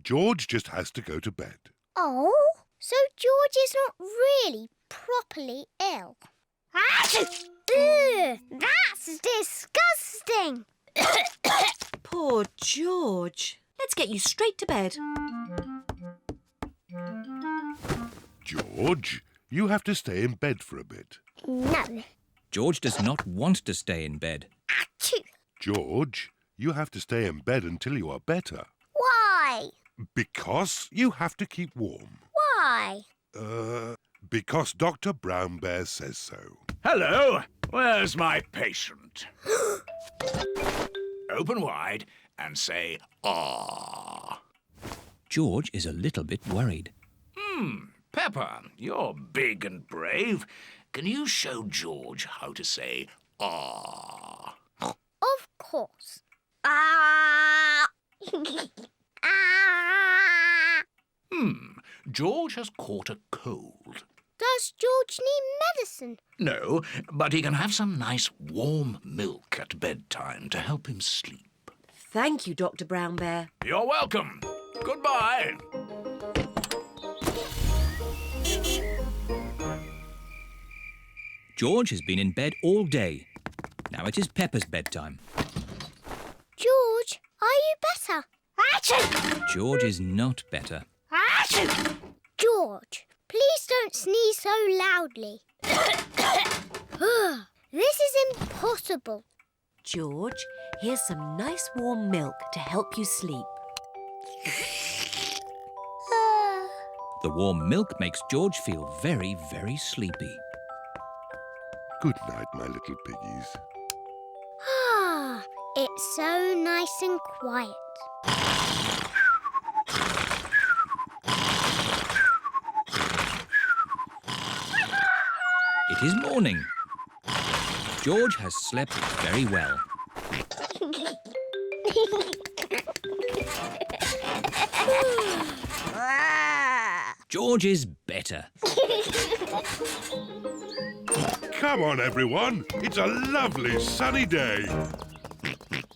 George just has to go to bed. Oh, so George is not really properly ill. Achoo! Ugh, that's disgusting. Poor George. Let's get you straight to bed. George, you have to stay in bed for a bit. No. George does not want to stay in bed. Achoo! George, You have to stay in bed until you are better. Why? Because you have to keep warm. Why? Because Dr. Brown Bear says so. Hello, where's my patient? Open wide and say, "Ah." George is a little bit worried. Peppa, you're big and brave. Can you show George how to say, "Ah"? Of course. Ah! Ah! George has caught a cold. Does George need medicine? No, but he can have some nice warm milk at bedtime to help him sleep. Thank you, Dr. Brown Bear. You're welcome. Goodbye. George has been in bed all day. Now it is Peppa's bedtime. George, are you better? Achoo! George is not better. Achoo! George, please don't sneeze so loudly. This is impossible. George, here's some nice warm milk to help you sleep. The warm milk makes George feel very, very sleepy. Good night, my little piggies. Ah, it's so nice and quiet. It is morning. George has slept very well. George is better. Come on, everyone. It's a lovely sunny day.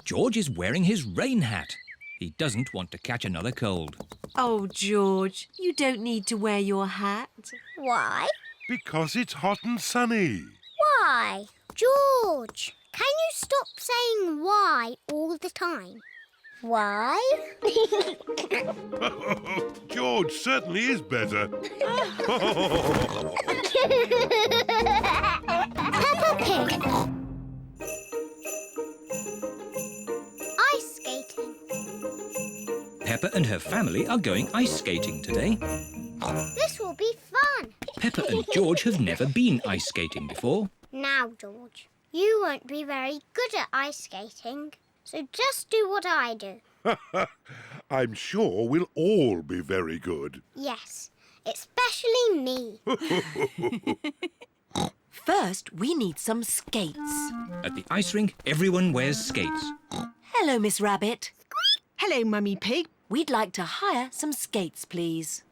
George is wearing his rain hat. He doesn't want to catch another cold. Oh, George, you don't need to wear your hat. Why? Because it's hot and sunny. Why? George, can you stop saying why all the time? Why? George certainly is better. Peppa Pig. Ice skating. Peppa and her family are going ice skating today. This will be fun. Peppa and George have never been ice skating before. Now, George, you won't be very good at ice skating, so just do what I do. I'm sure we'll all be very good. Yes, especially me. First, we need some skates. At the ice rink, everyone wears skates. Hello, Miss Rabbit. Hello, Mummy Pig. We'd like to hire some skates, please.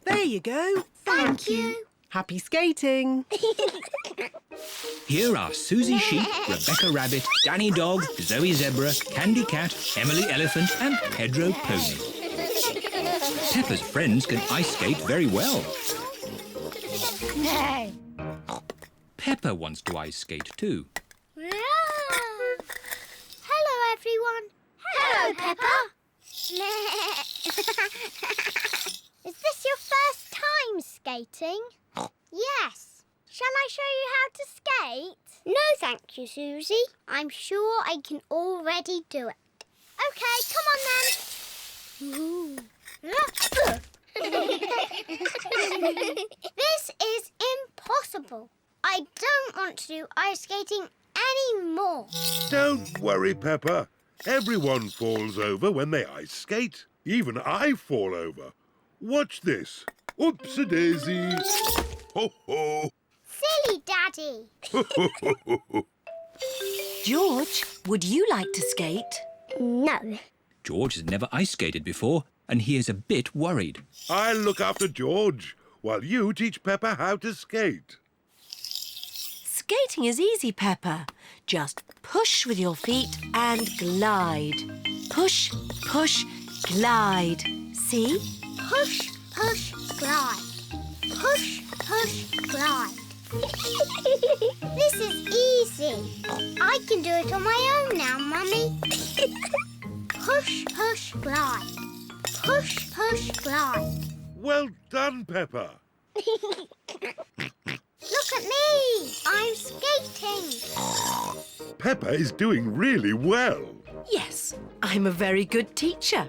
There you go. Thank you. Happy skating. Here are Susie Sheep, Rebecca Rabbit, Danny Dog, Zoe Zebra, Candy Cat, Emily Elephant and Pedro Pony. Peppa's friends can ice skate very well. Peppa wants to ice skate too. Hello, everyone. Hello, Peppa. Is this your first time skating? Yes. Shall I show you how to skate? No, thank you, Susie. I'm sure I can already do it. OK, come on then. This is impossible. I don't want to do ice skating anymore. Don't worry, Peppa. Everyone falls over when they ice skate. Even I fall over. Watch this. Oops-a-daisy. Ho-ho. Silly Daddy. George, would you like to skate? No. George has never ice skated before and he is a bit worried. I'll look after George while you teach Peppa how to skate. Skating is easy, Peppa. Just push with your feet and glide. Push, push, glide. See? Push, push, glide. Push, push, glide. This is easy. I can do it on my own now, Mummy. Push, push, glide. Push, push, glide. Well done, Peppa. Look at me. I'm skating. Peppa is doing really well. Yes, puddles. I'm a very good teacher.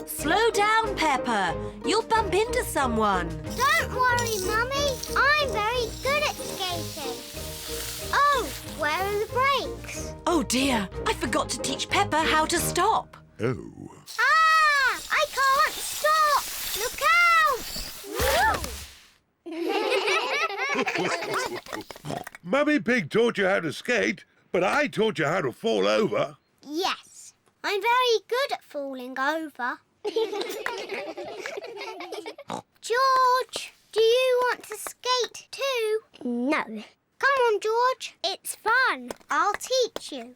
Slow down, Peppa. You'll bump into someone. Don't worry, Mummy. I'm very good at skating. Oh, where are the brakes? Oh dear, I forgot to teach Peppa how to stop. Oh. Ah! I can't stop! Look out! Mummy Pig taught you how to skate, but I taught you how to fall over. Yes, I'm very good at falling over. George, do you want to skate too? No. Come on, George. It's fun. I'll teach you.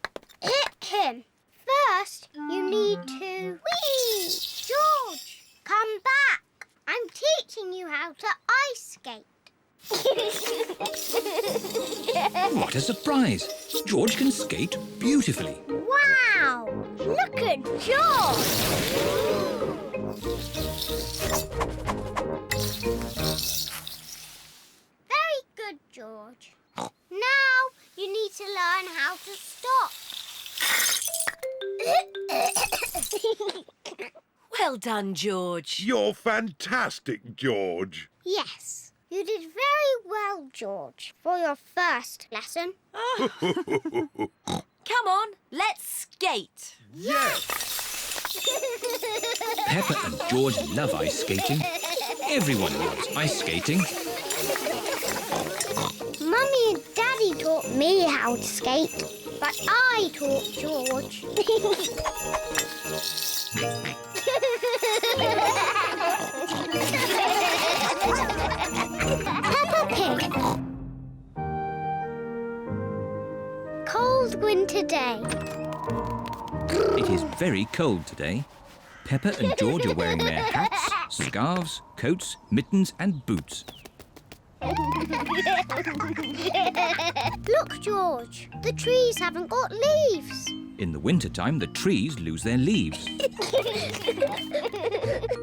First, you need to... Whee! George, come back. I'm teaching you how to ice skate. What a surprise! George can skate beautifully. Wow! Look at George! Very good, George. Now you need to learn how to stop. Well done, George. You're fantastic, George. Yes, you did very well, George, for your first lesson. Come on, let's skate. Yes! Peppa and George love ice skating. Everyone loves ice skating. Mummy and Daddy taught me how to skate, but I taught George. Peppa Pig. Cold winter day. It is very cold today. Peppa and George are wearing their hats, scarves, coats, mittens and boots. Look, George, the trees haven't got leaves. In the wintertime, the trees lose their leaves.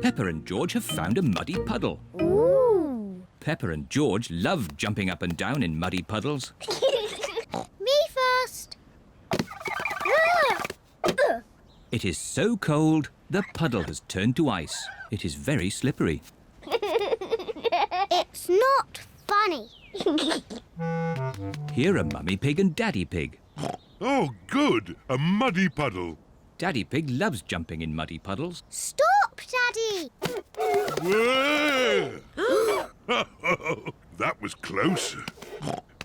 Peppa and George have found a muddy puddle. Ooh. Peppa and George love jumping up and down in muddy puddles. Me first. It is so cold, the puddle has turned to ice. It is very slippery. It's not funny. Here are Mummy Pig and Daddy Pig. Oh, good. A muddy puddle. Daddy Pig loves jumping in muddy puddles. Stop, Daddy. Whoa! That was close.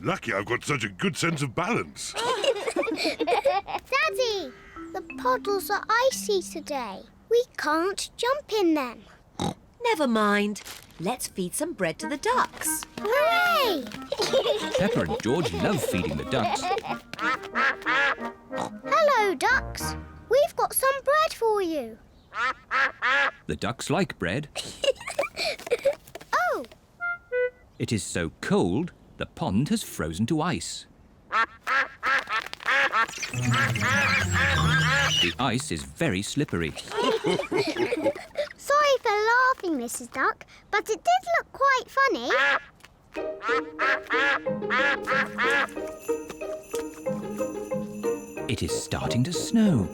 Lucky I've got such a good sense of balance. Daddy, the puddles are icy today. We can't jump in them. Never mind. Let's feed some bread to the ducks. Hooray! Peppa and George love feeding the ducks. Hello, ducks. We've got some bread for you. The ducks like bread. Oh, It is so cold, the pond has frozen to ice. The ice is very slippery. sorry for laughing, Mrs. Duck, but it did look quite funny. It is starting to snow.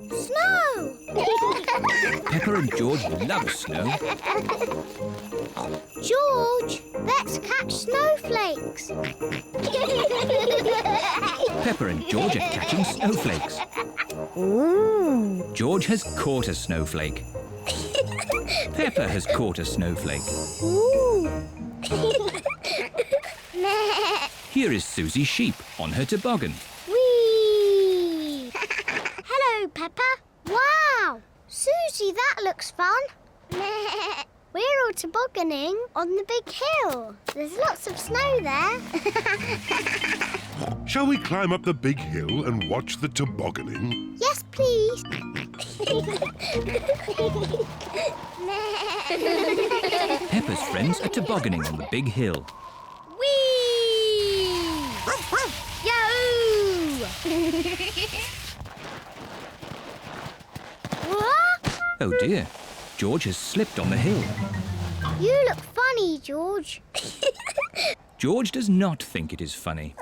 Snow! Peppa and George love snow. George, let's catch snowflakes. Peppa and George are catching snowflakes. Ooh. George has caught a snowflake. Peppa has caught a snowflake. Ooh. Here is Susie Sheep on her toboggan. Whee! Hello, Peppa. Wow! Susie, that looks fun. We're all tobogganing on the big hill. There's lots of snow there. Shall we climb up the big hill and watch the tobogganing? Yes, please. Peppa's friends are tobogganing on the big hill. Whee! Yahoo! What? Oh dear, George has slipped on the hill. You look funny, George. George does not think it is funny.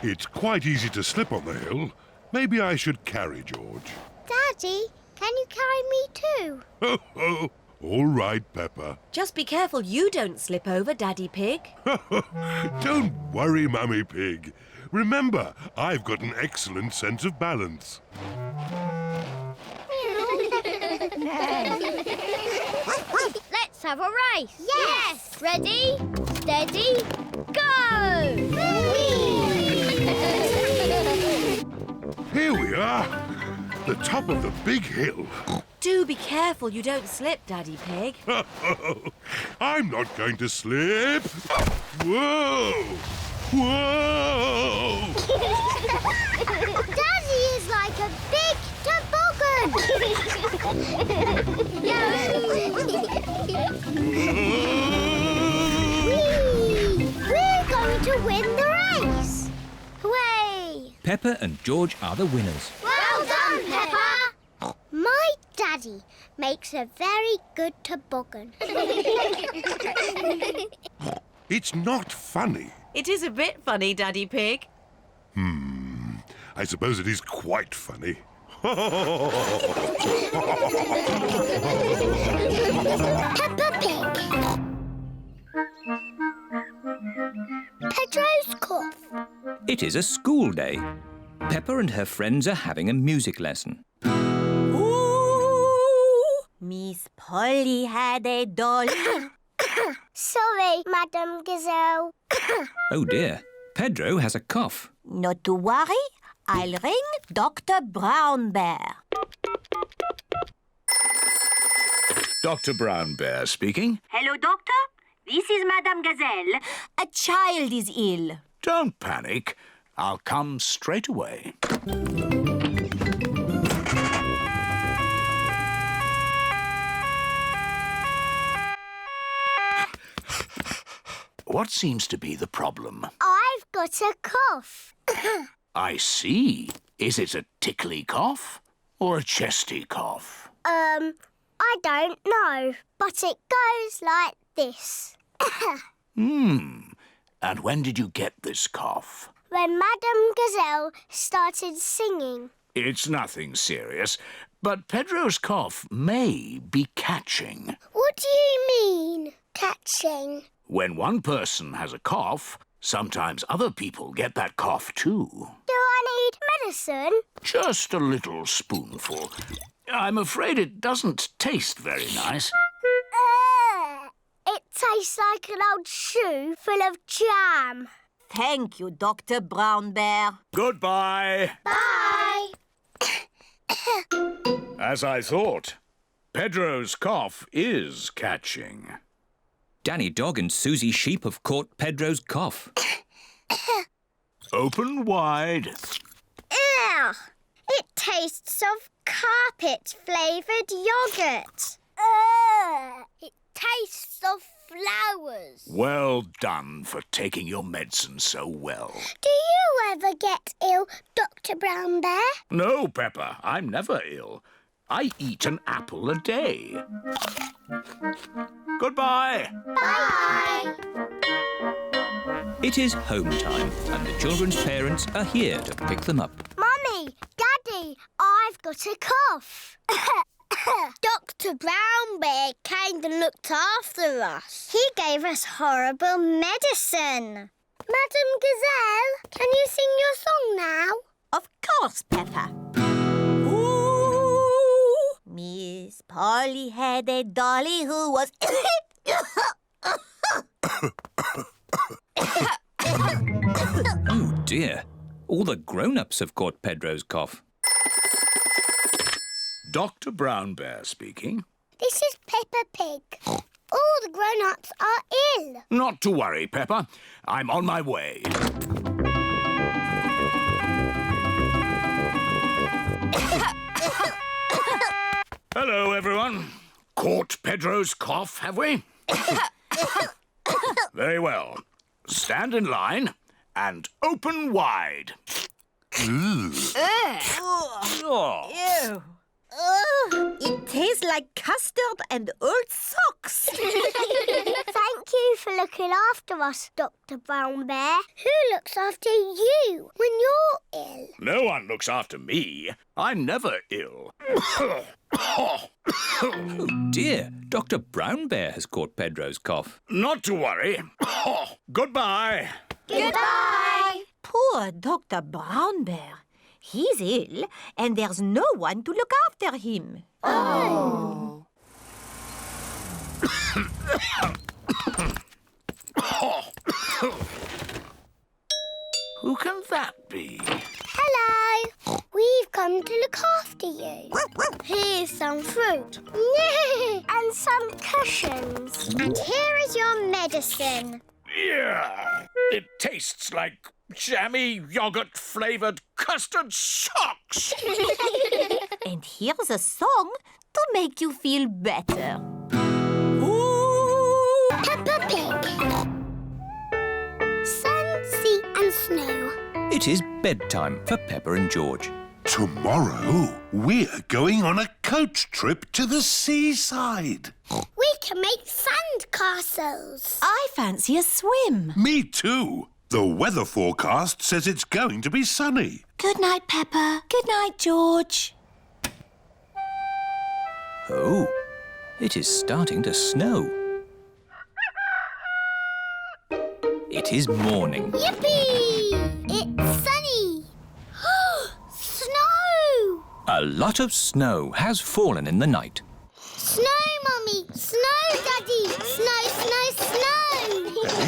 It's quite easy to slip on the hill. Maybe I should carry George. Daddy, can you carry me too? Ho, ho. All right, Peppa. Just be careful you don't slip over, Daddy Pig. Don't worry, Mummy Pig. Remember, I've got an excellent sense of balance. Let's have a race. Yes. Ready, steady, go! Here we are, the top of the big hill. Do be careful you don't slip, Daddy Pig. I'm not going to slip. Whoa! Whoa! Daddy is like a big toboggan. We're going to win the race. Hooray! Peppa and George are the winners. Well done, Peppa. My daddy makes a very good toboggan. It's not funny. It is a bit funny, Daddy Pig. I suppose it is quite funny. Peppa Pig. Pedro's cough. It is a school day. Peppa and her friends are having a music lesson. Miss Polly had a doll. Sorry, Madame Gazelle. Oh dear, Pedro has a cough. Not to worry, I'll ring Dr. Brown Bear. Dr. Brown Bear speaking. Hello, Doctor. This is Madame Gazelle. A child is ill. Don't panic. I'll come straight away. What seems to be the problem? I've got a cough. I see. Is it a tickly cough or a chesty cough? I don't know, but it goes like this. And when did you get this cough? When Madame Gazelle started singing. It's nothing serious, but Pedro's cough may be catching. What do you mean, catching? When one person has a cough, sometimes other people get that cough too. Do I need medicine? Just a little spoonful. I'm afraid it doesn't taste very nice. It tastes like an old shoe full of jam. Thank you, Dr. Brown Bear. Goodbye. Bye. As I thought, Pedro's cough is catching. Danny Dog and Susie Sheep have caught Pedro's cough. Open wide. Ugh! It tastes of carpet-flavoured yoghurt. It tastes of flowers. Well done for taking your medicine so well. Do you ever get ill, Dr. Brown Bear? No, Peppa, I'm never ill. I eat an apple a day. Goodbye. Bye. It is home time and the children's parents are here to pick them up. Mummy, Daddy, I've got a cough. Dr. Brown Bear came and looked after us. He gave us horrible medicine. Madame Gazelle, can you sing your song now? Of course, Peppa. Ooh, Miss Polly had a dolly who was... Oh dear, all the grown-ups have caught Pedro's cough. Dr. Brown Bear speaking. This is Peppa Pig. All the grown-ups are ill. Not to worry, Peppa. I'm on my way. Hello, everyone. Caught Pedro's cough, have we? Very well. Stand in line and open wide. Ew. It tastes like custard and old socks. Thank you for looking after us, Dr. Brown Bear. Who looks after you when you're ill? No one looks after me. I'm never ill. Oh dear, Dr. Brown Bear has caught Pedro's cough. Not to worry. Goodbye. Goodbye. Poor Dr. Brown Bear. He's ill, and there's no one to look after him. Oh. Who can that be? Hello. We've come to look after you. Here's some fruit. And some cushions. And here is your medicine. Yeah, it tastes like jammy yogurt-flavoured custard socks. And here's a song to make you feel better. Peppa Pig. Sun, sea and snow. It is bedtime for Peppa and George. Tomorrow, we're going on a coach trip to the seaside. We can make sand castles. I fancy a swim. Me too. The weather forecast says it's going to be sunny. Good night, Peppa. Good night, George. Oh, it is starting to snow. It is morning. Yippee! It's sunny. Snow! A lot of snow has fallen in the night. Snow, Mummy! Snow, Daddy! Snow, snow, snow!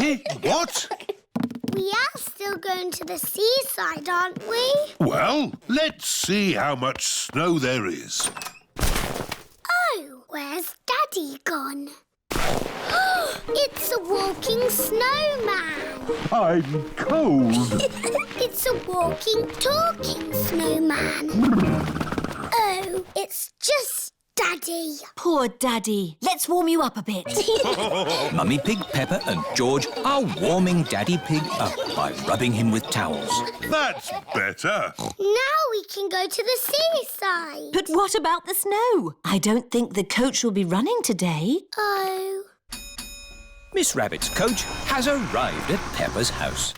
Eh? What? We are still going to the seaside, aren't we? Well, let's see how much snow there is. Oh, where's Daddy gone? It's a walking snowman. I'm cold. It's a walking, talking snowman. Oh, it's just Daddy. Poor Daddy. Let's warm you up a bit. Mummy Pig, Peppa and George are warming Daddy Pig up by rubbing him with towels. That's better. Now we can go to the seaside. But what about the snow? I don't think the coach will be running today. Oh. Miss Rabbit's coach has arrived at Peppa's house.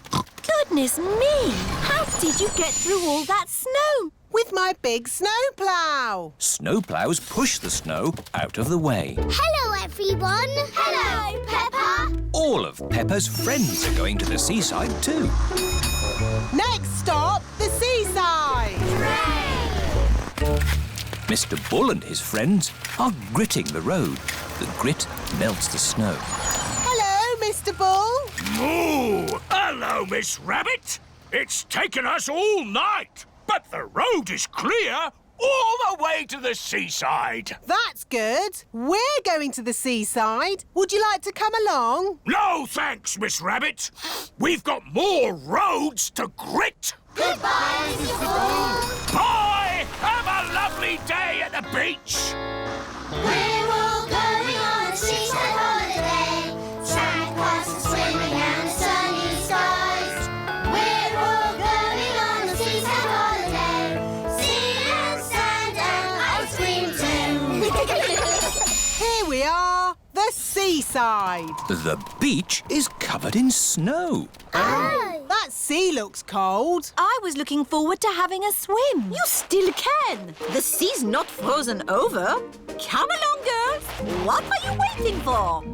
Goodness me! How did you get through all that snow? With my big snowplow. Snowplows push the snow out of the way. Hello, everyone. Hello, Peppa. All of Peppa's friends are going to the seaside too. Next stop, the seaside. Hooray! Mr. Bull and his friends are gritting the road. The grit melts the snow. Hello, Mr. Bull. Moo! Hello, Miss Rabbit. It's taken us all night, but the road is clear all the way to the seaside. That's good. We're going to the seaside. Would you like to come along? No, thanks, Miss Rabbit. We've got more roads to grit. Goodbye, Mr. Bull. Bye! Have a lovely day at the beach. We're all going on a seaside holiday. Sand castles swimming and sunny skies. We're all going on a seaside holiday. Sea and sand and ice cream too. Here we are, the seaside. The beach is covered in snow. Oh. That sea looks cold. I was looking forward to having a swim. You still can. The sea's not frozen over. Come along, girls. What are you waiting for?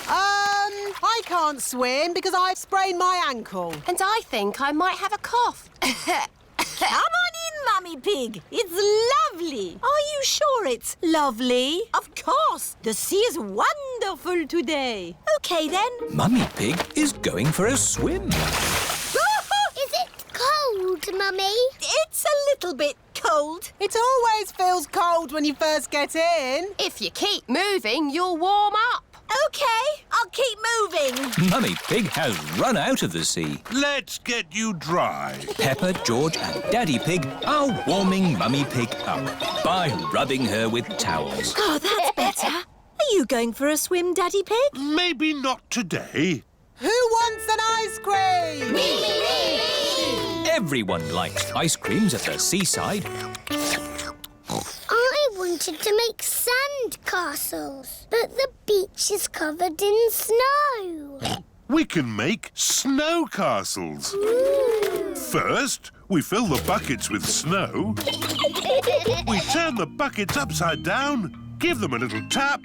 I can't swim because I've sprained my ankle. And I think I might have a cough. Come on in, Mummy Pig. It's lovely. Are you sure it's lovely? Of course. The sea is wonderful today. OK, then. Mummy Pig is going for a swim. Is it cold, Mummy? It's a little bit cold. It always feels cold when you first get in. If you keep moving, you'll warm up. OK, I'll keep moving. Mummy Pig has run out of the sea. Let's get you dry. Peppa, George and Daddy Pig are warming Mummy Pig up by rubbing her with towels. Oh, that's better. Are you going for a swim, Daddy Pig? Maybe not today. Who wants an ice cream? Everyone likes ice creams at the seaside. wanted to make sand castles, but the beach is covered in snow. We can make snow castles. First, we fill the buckets with snow. We turn the buckets upside down, give them a little tap,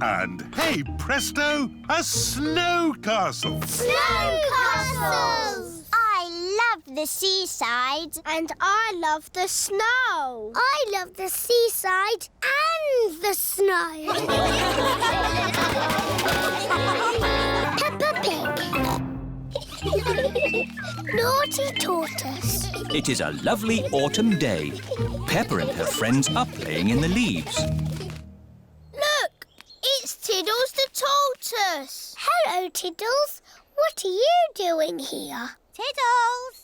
and hey presto, a snow castle. Snow castles! I love the seaside. And I love the snow. I love the seaside and the snow. Peppa Pig. Naughty tortoise. It is a lovely autumn day. Peppa and her friends are playing in the leaves. Look, it's Tiddles the tortoise. Hello, Tiddles. What are you doing here? Tiddles!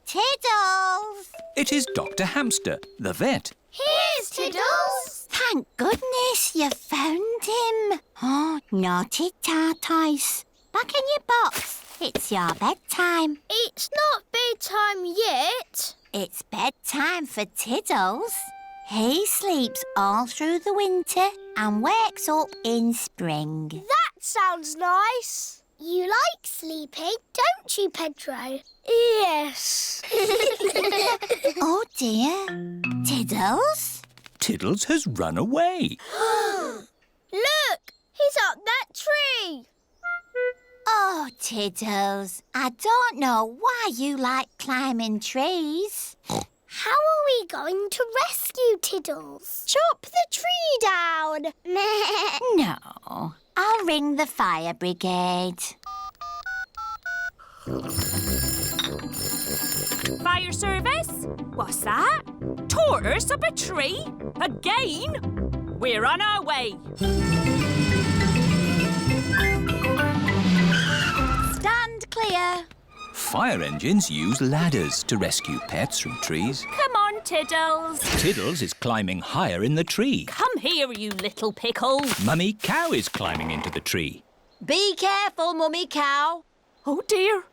Tiddles! It is Dr. Hamster, the vet. Here's Tiddles. Thank goodness you found him. Oh, naughty tortoise. Back in your box. It's your bedtime. It's not bedtime yet. It's bedtime for Tiddles. He sleeps all through the winter and wakes up in spring. That sounds nice. You like sleeping, don't you, Pedro? Yes. Oh dear. Tiddles? Tiddles has run away. Look, he's up that tree. Oh, Tiddles, I don't know why you like climbing trees. How are we going to rescue Tiddles? Chop the tree down. No, I'll ring the fire brigade. Fire service? What's that? Tortoise up a tree? Again? We're on our way. Stand clear. Fire engines use ladders to rescue pets from trees. Come on, Tiddles. Tiddles is climbing higher in the tree. Come here, you little pickle. Mummy Cow is climbing into the tree. Be careful, Mummy Cow. Oh, dear.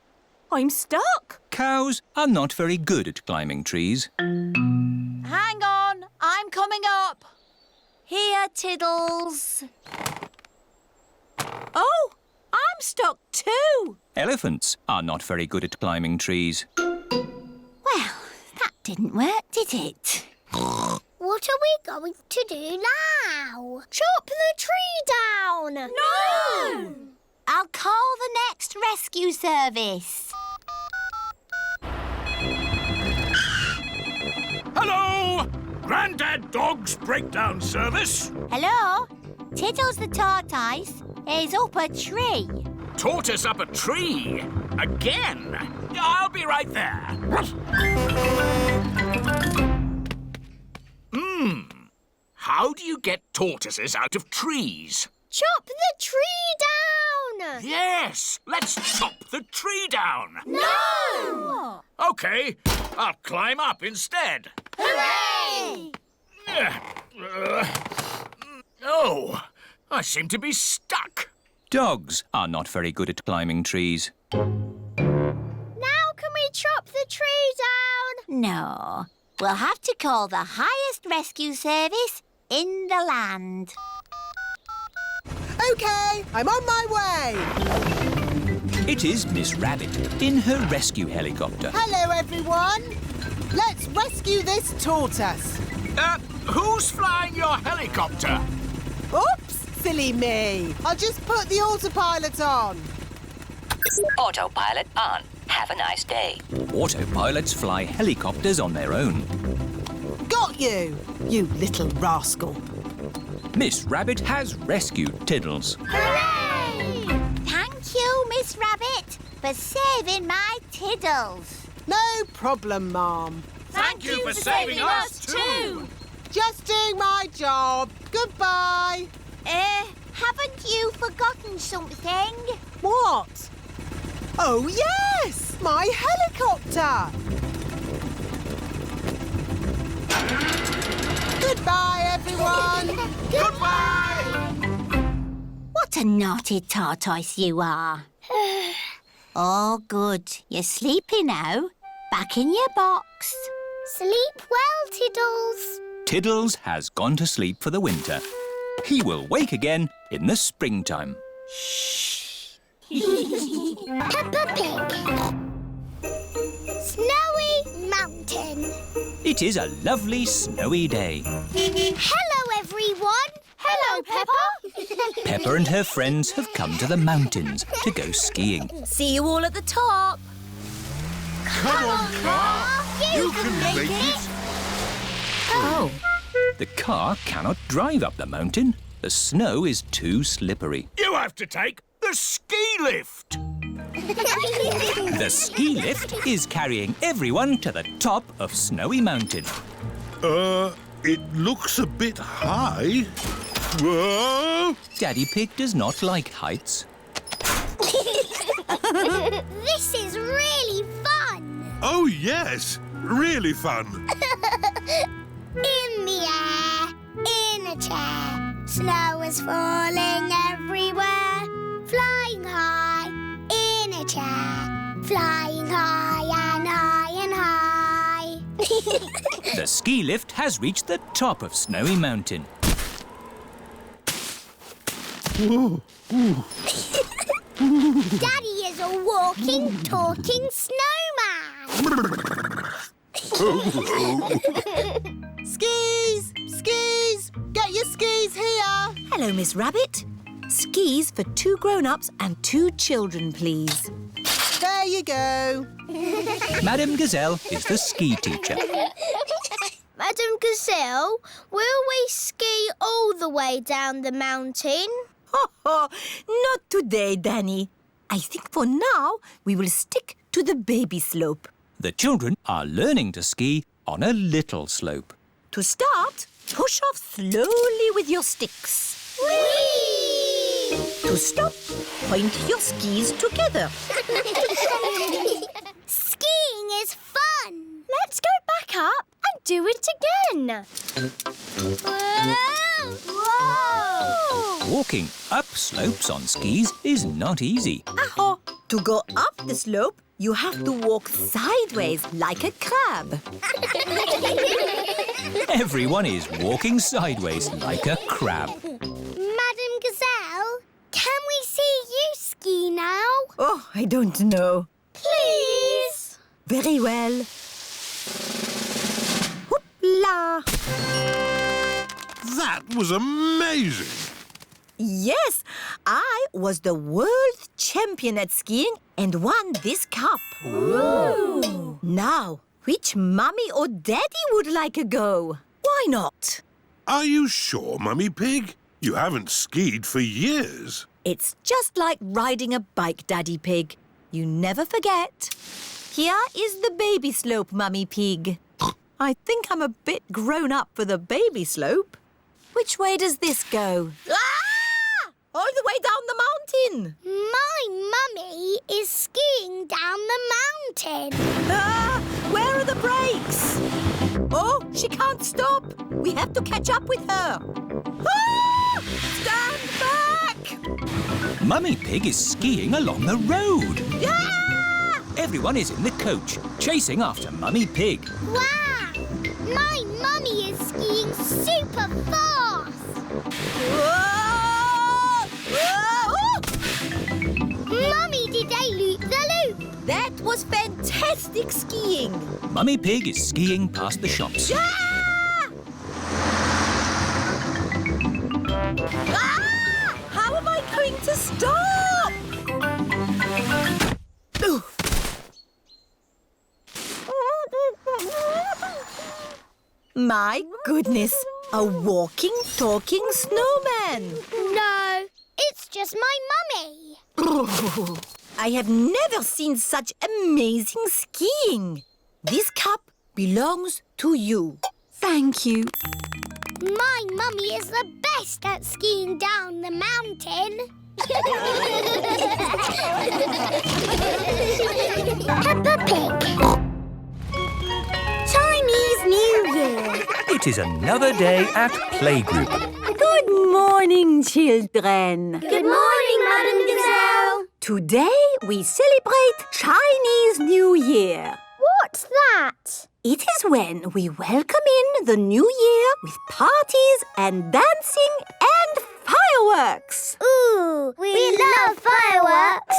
I'm stuck. Cows are not very good at climbing trees. Hang on, I'm coming up. Here, Tiddles. Oh, I'm stuck too. Elephants are not very good at climbing trees. Well, that didn't work, did it? What are we going to do now? Chop the tree down. No! I'll call the next rescue service. Hello! Grandad Dog's breakdown service. Hello? Tiddles the tortoise is up a tree. Tortoise up a tree. Again. I'll be right there. How do you get tortoises out of trees? Chop the tree down. Yes, let's chop the tree down. No! OK, I'll climb up instead. Hooray! Oh, I seem to be stuck. Dogs are not very good at climbing trees. Now can we chop the tree down? No, we'll have to call the highest rescue service in the land. OK, I'm on my way. It is Miss Rabbit in her rescue helicopter. Hello, everyone. Let's rescue this tortoise. Who's flying your helicopter? Oops, silly me. I'll just put the autopilot on. Autopilot on. Have a nice day. Autopilots fly helicopters on their own. Got you, you little rascal. Miss Rabbit has rescued Tiddles. Hooray! Thank you, Miss Rabbit, for saving my Tiddles. No problem, Ma'am. Thank you for saving us too. Just doing my job. Goodbye. Haven't you forgotten something? What? Oh, yes! My helicopter! Goodbye, everyone! Goodbye! What a naughty tortoise you are. Oh, good. You're sleepy now. Back in your box. Sleep well, Tiddles. Tiddles has gone to sleep for the winter. He will wake again in the springtime. Peppa Pig. Snowy Mountain. It is a lovely snowy day. Hello, everyone. Hello, Peppa. Peppa and her friends have come to the mountains to go skiing. See you all at the top. Come on, car. You can make it. Oh. The car cannot drive up the mountain. The snow is too slippery. You have to take the ski lift. The ski lift is carrying everyone to the top of Snowy Mountain. It looks a bit high. Whoa! Daddy Pig does not like heights. This is really fun. Oh, yes. Really fun. In the air, in a chair, snow is falling everywhere. Flying high, in a chair, flying high and high and high. The ski lift has reached the top of Snowy Mountain. Daddy is a walking, talking snowman. Skis! Skis! Get your skis here! Hello, Miss Rabbit. Skis for 2 grown-ups and 2 children, please. There you go. Madame Gazelle is the ski teacher. Madam Gazelle, will we ski all the way down the mountain? Not today, Danny. I think for now we will stick to the baby slope. The children are learning to ski on a little slope. To start, push off slowly with your sticks. Whee! To stop, point your skis together. Skiing is fun. Let's go back up and do it again. Whoa! Whoa! Walking up slopes on skis is not easy. Aho! To go up the slope, you have to walk sideways like a crab. Everyone is walking sideways like a crab. Madam Gazelle, can we see you ski now? Oh, I don't know. Please? Very well. Hoopla! That was amazing. Yes, I was the world champion at skiing and won this cup. Ooh. Now, which mummy or daddy would like a go? Why not? Are you sure, Mummy Pig? You haven't skied for years. It's just like riding a bike, Daddy Pig. You never forget. Here is the baby slope, Mummy Pig. I think I'm a bit grown up for the baby slope. Which way does this go? Ah! All the way down the mountain. My mummy is skiing down the mountain. Ah! Where are the brakes? Oh, she can't stop. We have to catch up with her. Ah! Stand back! Mummy Pig is skiing along the road. Ah! Everyone is in the coach, chasing after Mummy Pig. Wow! My mummy is skiing super fast. Whoa! Whoa! Mummy did a loop-the-loop. That was fantastic skiing. Mummy Pig is skiing past the shops. Ah! Ah! How am I going to stop? My goodness, a walking, talking snowman. No, it's just my mummy. I have never seen such amazing skiing. This cup belongs to you. Thank you. My mummy is the best at skiing down the mountain. Peppa Pig. Chinese New Year. It is another day at Playgroup. Good morning, children. Good morning, Madam Gazelle. Today we celebrate Chinese New Year. What's that? It is when we welcome in the new year with parties and dancing and fireworks. Ooh, we love fireworks.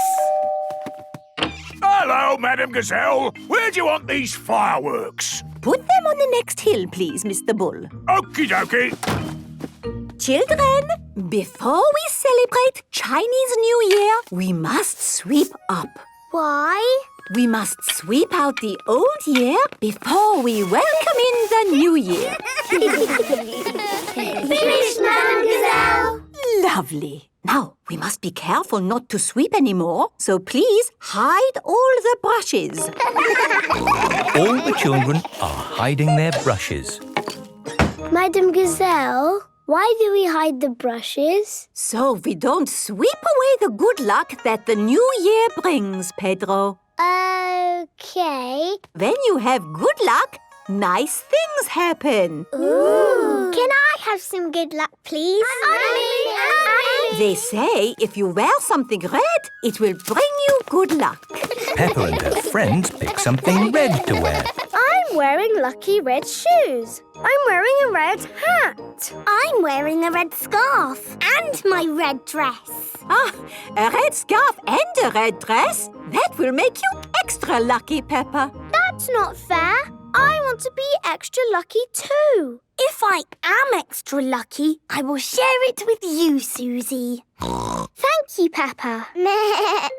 Hello, Madame Gazelle. Where do you want these fireworks? Put them on the next hill, please, Mr. Bull. Okie dokie. Children, before we celebrate Chinese New Year, we must sweep up. Why? We must sweep out the old year before we welcome in the new year. Finish, Madame Gazelle. Lovely. Now, we must be careful not to sweep anymore, so please hide all the brushes. All the children are hiding their brushes. Madame Gazelle, why do we hide the brushes? So we don't sweep away the good luck that the new year brings, Pedro. Okay. When you have good luck, nice things happen. Ooh. Can I have some good luck, please? They say if you wear something red, it will bring you good luck. Peppa and her friends pick something red to wear. I'm wearing lucky red shoes. I'm wearing a red hat. I'm wearing a red scarf and my red dress. Ah, a red scarf and a red dress? That will make you extra lucky, Peppa. That's not fair. I want to be extra lucky too. If I am extra lucky, I will share it with you, Susie. Thank you, Peppa.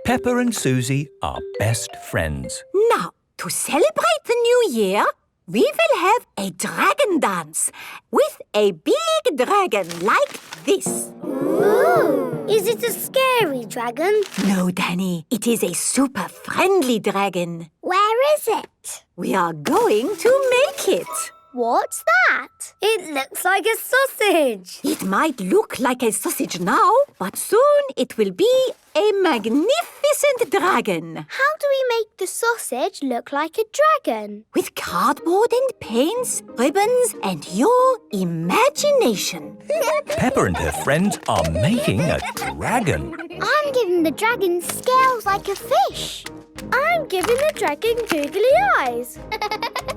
Peppa and Susie are best friends. Now, to celebrate the new year, we will have a dragon dance with a big dragon like this. Ooh! Is it a scary dragon? No, Danny. It is a super friendly dragon. Where is it? We are going to make it. What's that? It looks like a sausage. It might look like a sausage now, but soon it will be a magnificent dragon. How do we make the sausage look like a dragon? With cardboard and paints, ribbons, and your imagination. Peppa and her friends are making a dragon. I'm giving the dragon scales like a fish. I'm giving the dragon googly eyes.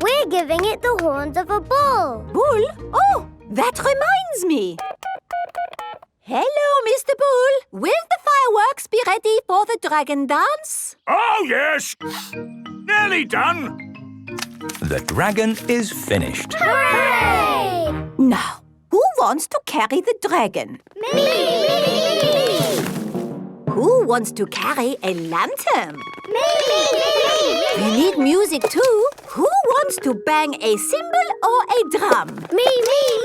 We're giving it the horns of a bull. Bull? Oh, that reminds me. Hello, Mr. Bull. Will the fireworks be ready for the dragon dance? Oh, yes. Nearly done. The dragon is finished. Hooray! Now, who wants to carry the dragon? Me! Who wants to carry a lantern? Me! We need music too. Who wants to bang a cymbal or a drum? Me!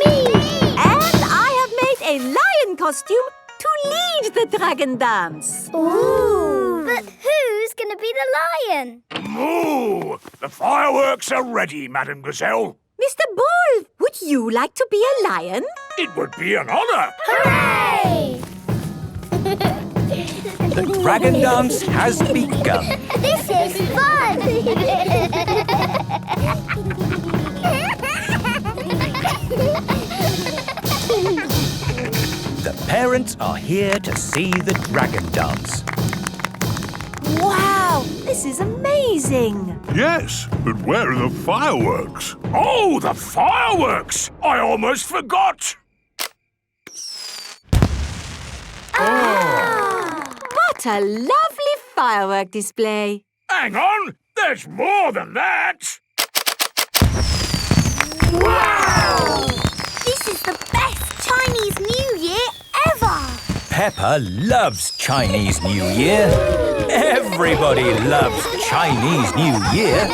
And I have made a lion costume to lead the dragon dance. Ooh! But who's going to be the lion? Moo! The fireworks are ready, Madame Gazelle. Mr. Bull, would you like to be a lion? It would be an honour. Hooray! The dragon dance has begun. This is fun! The parents are here to see the dragon dance. Wow, this is amazing. Yes, but where are the fireworks? Oh, the fireworks! I almost forgot. What a lovely firework display. Hang on, there's more than that. Wow! This is the best Chinese New Year ever! Peppa loves Chinese New Year. Everybody loves Chinese New Year.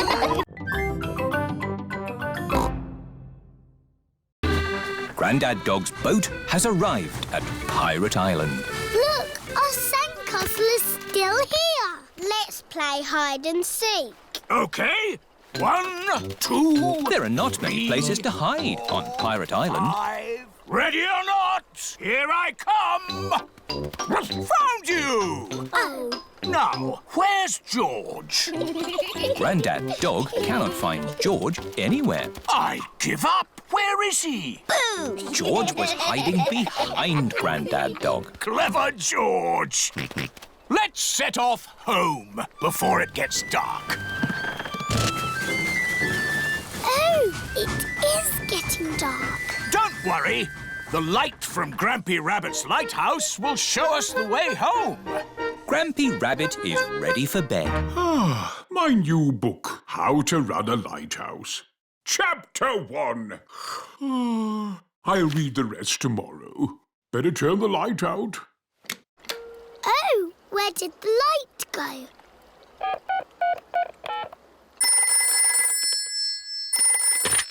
Grandad Dog's boat has arrived at Pirate Island. Look, our sandcastle is still here. Let's play hide and seek. Okay, 1, 2, There are not many places to hide on Pirate Island. 5. Ready or not, here I come. Found you. Oh. Now, where's George? Grandad Dog cannot find George anywhere. I give up. Where is he? Boo! George was hiding behind Grandad Dog. Clever George. Let's set off home before it gets dark. getting dark. Don't worry. The light from Grampy Rabbit's lighthouse will show us the way home. Grampy Rabbit is ready for bed. Ah, my new book, How to Run a Lighthouse. Chapter 1. I'll read the rest tomorrow. Better turn the light out. Oh, where did the light go?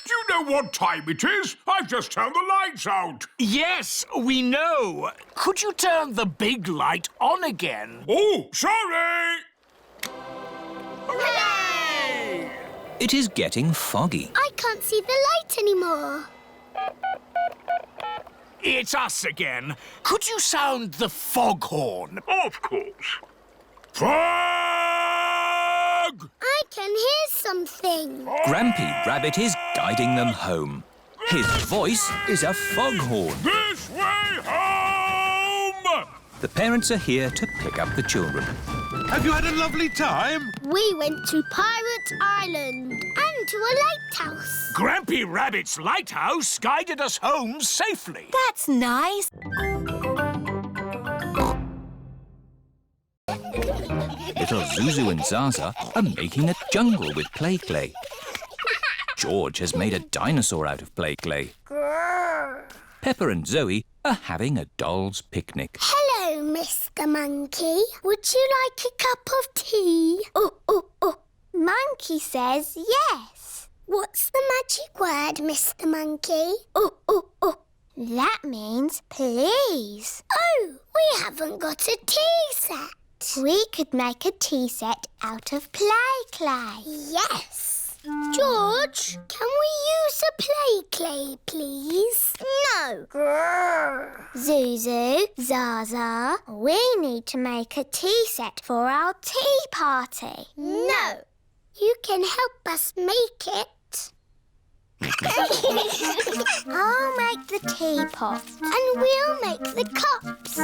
Do you know what time it is? I've just turned the lights out. Yes, we know. Could you turn the big light on again? Oh, sorry! Hooray! It is getting foggy. I can't see the light anymore. It's us again. Could you sound the foghorn? Of course. Fog! I can hear something. Grampy Rabbit is guiding them home. His voice is a foghorn. This way home! The parents are here to pick up the children. Have you had a lovely time? We went to Pirate Island and to a lighthouse. Grampy Rabbit's lighthouse guided us home safely. That's nice. Little Zuzu and Zaza are making a jungle with play clay. George has made a dinosaur out of play clay. Peppa and Zoe are having a doll's picnic. Hello, Mr. Monkey. Would you like a cup of tea? Monkey says yes. What's the magic word, Mr. Monkey? That means please. Oh, we haven't got a tea set. We could make a tea set out of play clay. Yes. George, can we use a play clay, please? No. Zuzu, Zaza, we need to make a tea set for our tea party. No. You can help us make it. I'll make the teapot and we'll make the cups.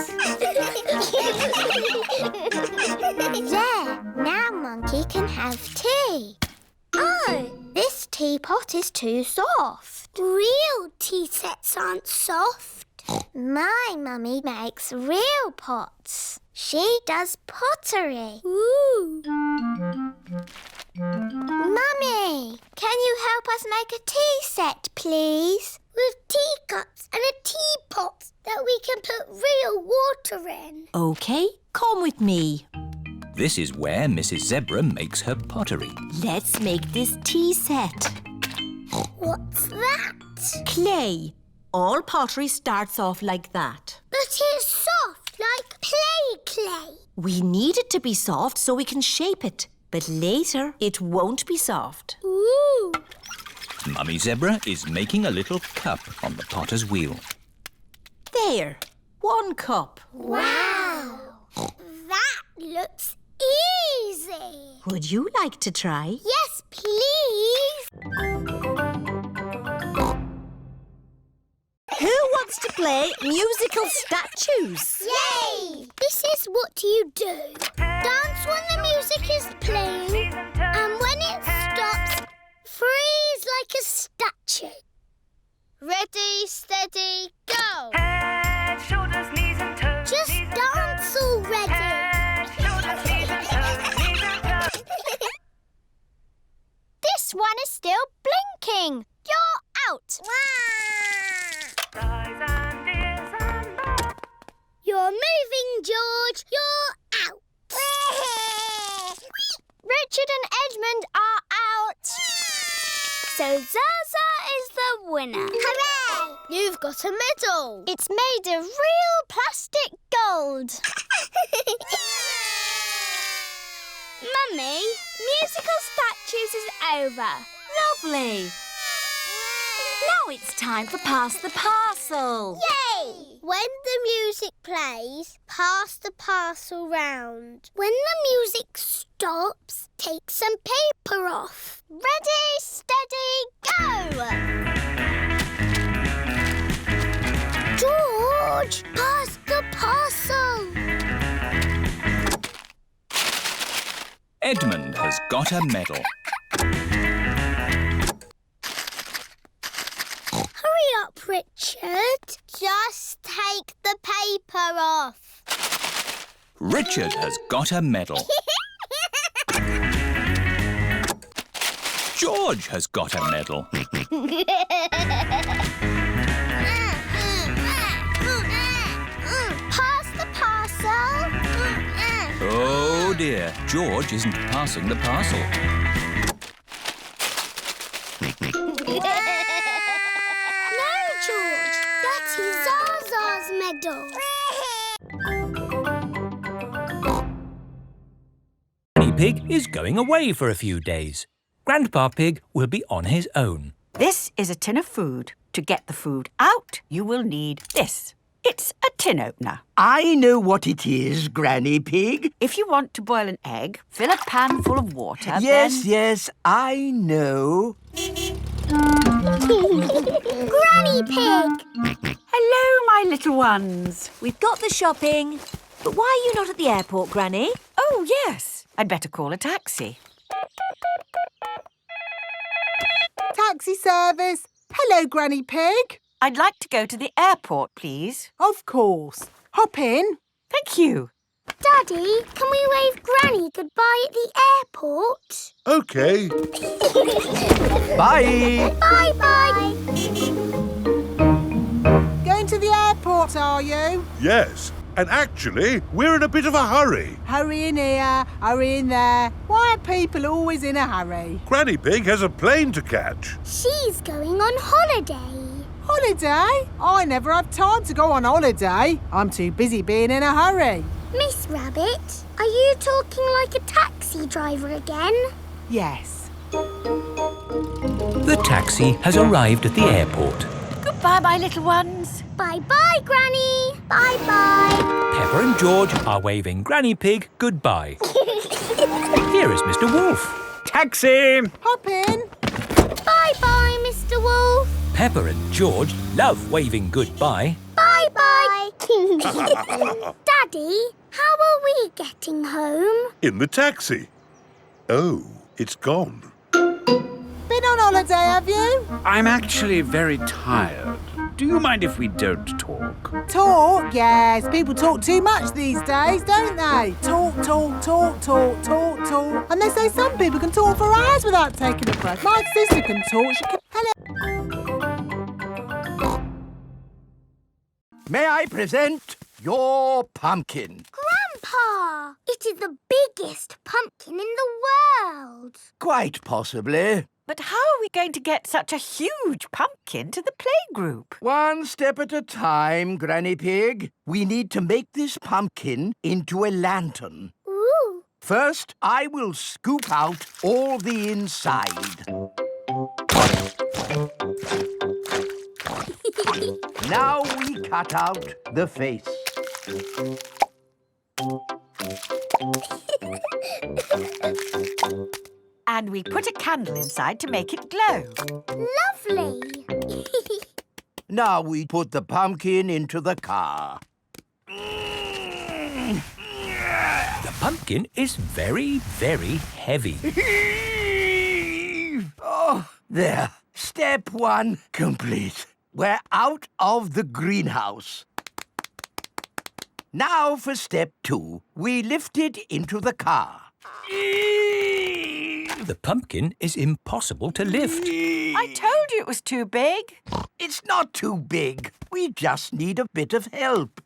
There, now Monkey can have tea. Oh, this teapot is too soft. Real tea sets aren't soft. My mummy makes real pots. She does pottery. Ooh. Mummy, can you help us make a tea set, please? With teacups and a teapot that we can put real water in. OK, come with me. This is where Mrs. Zebra makes her pottery. Let's make this tea set. What's that? Clay. All pottery starts off like that. But it's soft, like play clay. We need it to be soft so we can shape it. But later, it won't be soft. Ooh. Mummy Zebra is making a little cup on the potter's wheel. There, 1 cup. Wow. That looks easy. Would you like to try? Yes, please. Who wants to play musical statues? Yay! This is what you do. Dance when the music is playing, and when it stops, freeze like a statue. Ready, steady, go! Head, shoulders, knees and toes. Just dance already. Head, shoulders, knees and toes, knees and toes. This one is still blinking. You're out. Eyes and ears and mouth. You're moving, George. You're out. Richard and Edmund are out. So Zaza is the winner. Hooray! You've got a medal. It's made of real plastic gold. Mummy, musical statues is over. Lovely. Now it's time for Pass the Parcel. Yay! When the music plays, pass the parcel round. When the music stops, take some paper off. Ready, steady, go! George, pass the parcel. Edmund has got a medal. the paper off. Richard has got a medal. George has got a medal. Pass the parcel. Oh dear, George isn't passing the parcel. No, George. That's Zaza's medal. Granny Pig is going away for a few days. Grandpa Pig will be on his own. This is a tin of food. To get the food out, you will need this. It's a tin opener. I know what it is, Granny Pig. If you want to boil an egg, fill a pan full of water, Yes, I know. Granny Pig! Hello, my little ones. We've got the shopping. But why are you not at the airport, Granny? Oh, yes. I'd better call a taxi. Taxi service. Hello, Granny Pig. I'd like to go to the airport, please. Of course. Hop in. Thank you. Daddy, can we wave Granny goodbye at the airport? OK. Bye. Bye-bye. Going to the airport, are you? Yes. And actually, we're in a bit of a hurry. Hurry in here, hurry in there. Why are people always in a hurry? Granny Pig has a plane to catch. She's going on holiday. Holiday? I never have time to go on holiday. I'm too busy being in a hurry. Miss Rabbit, are you talking like a taxi driver again? Yes. The taxi has arrived at the airport. Goodbye, my little ones. Bye-bye, Granny. Bye-bye. Peppa and George are waving Granny Pig goodbye. Here is Mr. Wolf. Taxi! Hop in. Bye-bye, Mr. Wolf. Peppa and George love waving goodbye. Bye-bye. Daddy, how are we getting home? In the taxi. Oh, it's gone. Been on holiday, have you? I'm actually very tired. Do you mind if we don't talk? Talk? Yes. People talk too much these days, don't they? Talk. And they say some people can talk for hours without taking a breath. My sister can talk. She can... Hello. May I present your pumpkin? Grandpa, it is the biggest pumpkin in the world. Quite possibly. But how are we going to get such a huge pumpkin to the playgroup? One step at a time, Granny Pig. We need to make this pumpkin into a lantern. Ooh. First, I will scoop out all the inside. Now we cut out the face. And we put a candle inside to make it glow. Lovely. Now we put the pumpkin into the car. The pumpkin is very, very heavy. Oh, there. Step one complete. We're out of the greenhouse. Now for step two. We lift it into the car. The pumpkin is impossible to lift. I told you it was too big. It's not too big. We just need a bit of help.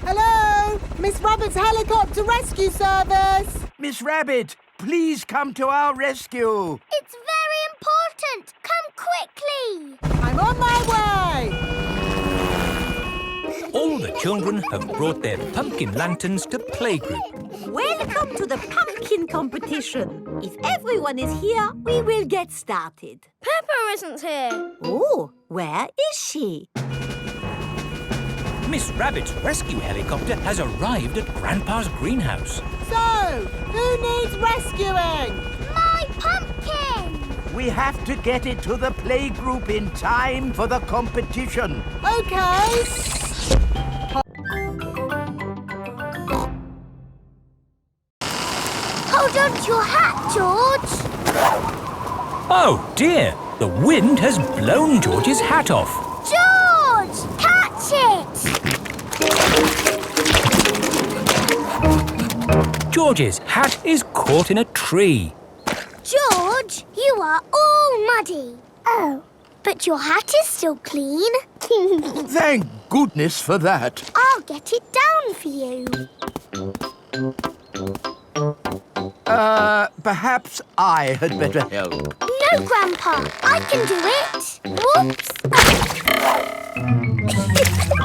Hello? Miss Rabbit's helicopter rescue service. Miss Rabbit, please come to our rescue. It's very important. Come quickly. I'm on my way. All the children have brought their pumpkin lanterns to playgroup. Welcome to the pumpkin competition. If everyone is here, we will get started. Peppa isn't here. Oh, where is she? Miss Rabbit's rescue helicopter has arrived at Grandpa's greenhouse. So, who needs rescuing? My pumpkin. We have to get it to the playgroup in time for the competition. Okay. Hold on to your hat, George. Oh dear, the wind has blown George's hat off. George! George's hat is caught in a tree. George, you are all muddy. Oh, but your hat is still clean. Thank goodness for that. I'll get it down for you. Perhaps I had better help. No, Grandpa, I can do it. Whoops.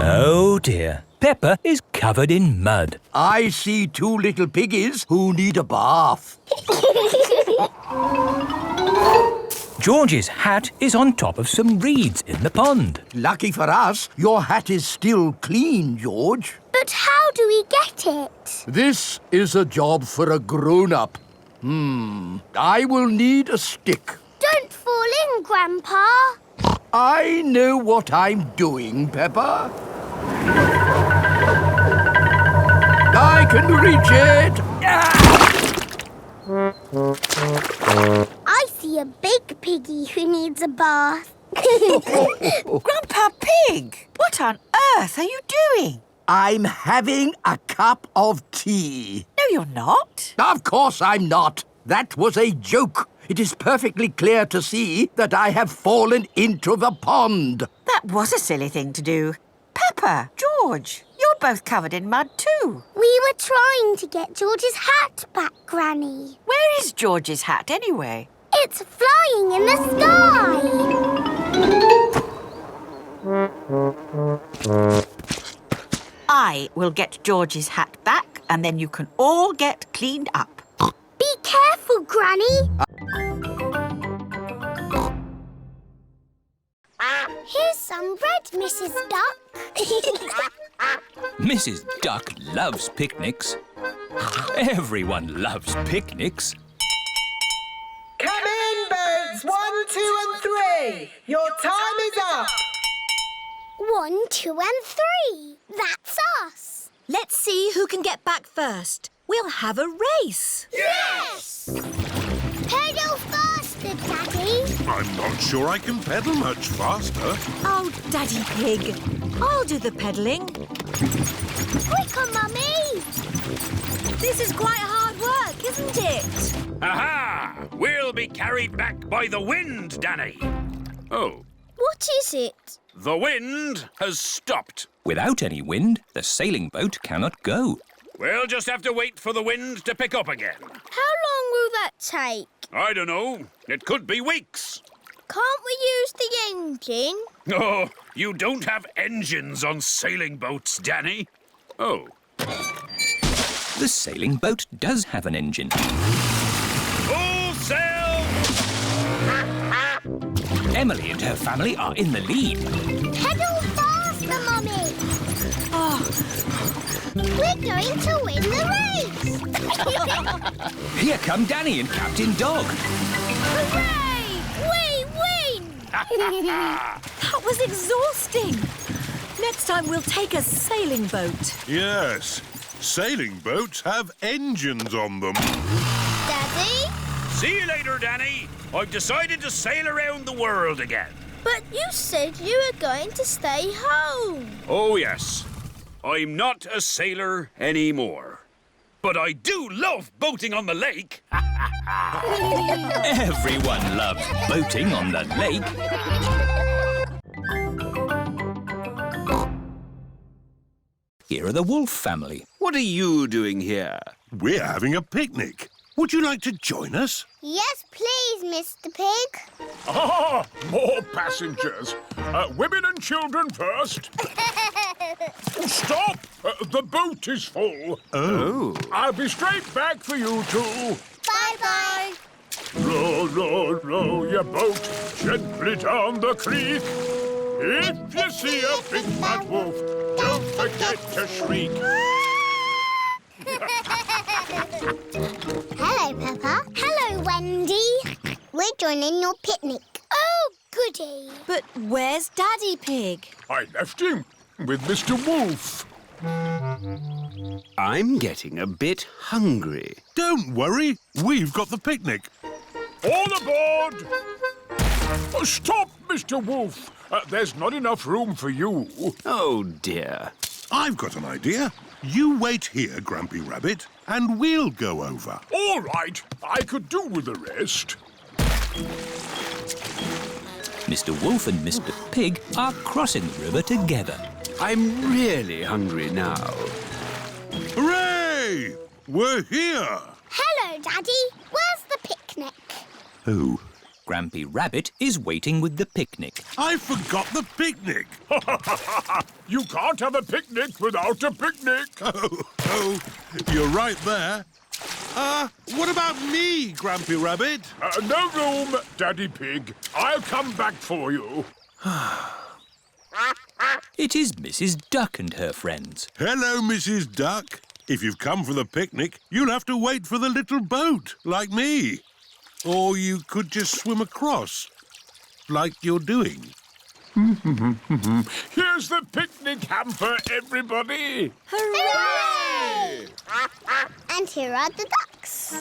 Oh dear, Peppa is covered in mud. I see two little piggies who need a bath. George's hat is on top of some reeds in the pond. Lucky for us, your hat is still clean, George. But how do we get it? This is a job for a grown-up. I will need a stick. Don't fall in, Grandpa. I know what I'm doing, Peppa. I can reach it. I see a big piggy who needs a bath. Grandpa Pig, what on earth are you doing? I'm having a cup of tea. No, you're not. Of course I'm not. That was a joke. It is perfectly clear to see that I have fallen into the pond. That was a silly thing to do. Peppa, George, you're both covered in mud too. We were trying to get George's hat back, Granny. Where is George's hat anyway? It's flying in the sky. I will get George's hat back and then you can all get cleaned up. Be careful, Granny. Here's some bread, Mrs. Duck. Mrs. Duck loves picnics. Everyone loves picnics. Come in, birds. 1, 2 and 3. Your time is up. 1, 2 and 3. That's us. Let's see who can get back first. We'll have a race. Yes! Pedal faster, Daddy. I'm not sure I can pedal much faster. Oh, Daddy Pig. I'll do the pedalling. Quicker, Mummy. This is quite hard work, isn't it? Aha! We'll be carried back by the wind, Danny. Oh, What is it? the wind has stopped. Without any wind, the sailing boat cannot go. We'll just have to wait for the wind to pick up again. How long will that take? I don't know. It could be weeks. Can't we use the engine? Oh, you don't have engines on sailing boats, Danny. Oh. The sailing boat does have an engine. Full sail! Emily and her family are in the lead. Pedal faster, Mummy. Oh, We're going to win the race. Here come Danny and Captain Dog. Hooray! We win! that was exhausting. Next time we'll take a sailing boat. Yes, sailing boats have engines on them. Daddy? See you later, Danny. I've decided to sail around the world again. But you said you were going to stay home. Oh, yes. I'm not a sailor anymore. But I do love boating on the lake. Everyone loves boating on the lake. Here are the Wolf family. What are you doing here? We're having a picnic. Would you like to join us? Yes, please, Mr. Pig. Ah, more passengers. Women and children first. Stop! The boat is full. Oh. I'll be straight back for you two. Bye-bye. Row, row, row your boat gently down the creek. If you see a big fat wolf, don't forget to shriek. Hello, Peppa. Hello, Wendy. We're joining your picnic. Oh, goody. But where's Daddy Pig? I left him with Mr. Wolf. I'm getting a bit hungry. Don't worry. We've got the picnic. All aboard! Stop, Mr. Wolf. There's not enough room for you. Oh, dear. I've got an idea. You wait here, Grumpy Rabbit, and we'll go over. All right, I could do with the rest. Mr. Wolf and Mr. Pig are crossing the river together. I'm really hungry now. Hooray! We're here! Hello, Daddy. Where's the picnic? Oh, Grampy Rabbit is waiting with the picnic. I forgot the picnic. You can't have a picnic without a picnic. Oh, you're right there. What about me, Grampy Rabbit? No room, Daddy Pig. I'll come back for you. It is Mrs. Duck and her friends. Hello, Mrs. Duck. If you've come for the picnic, you'll have to wait for the little boat, like me. Or you could just swim across, like you're doing. Here's the picnic hamper, everybody. Hooray! And here are the ducks.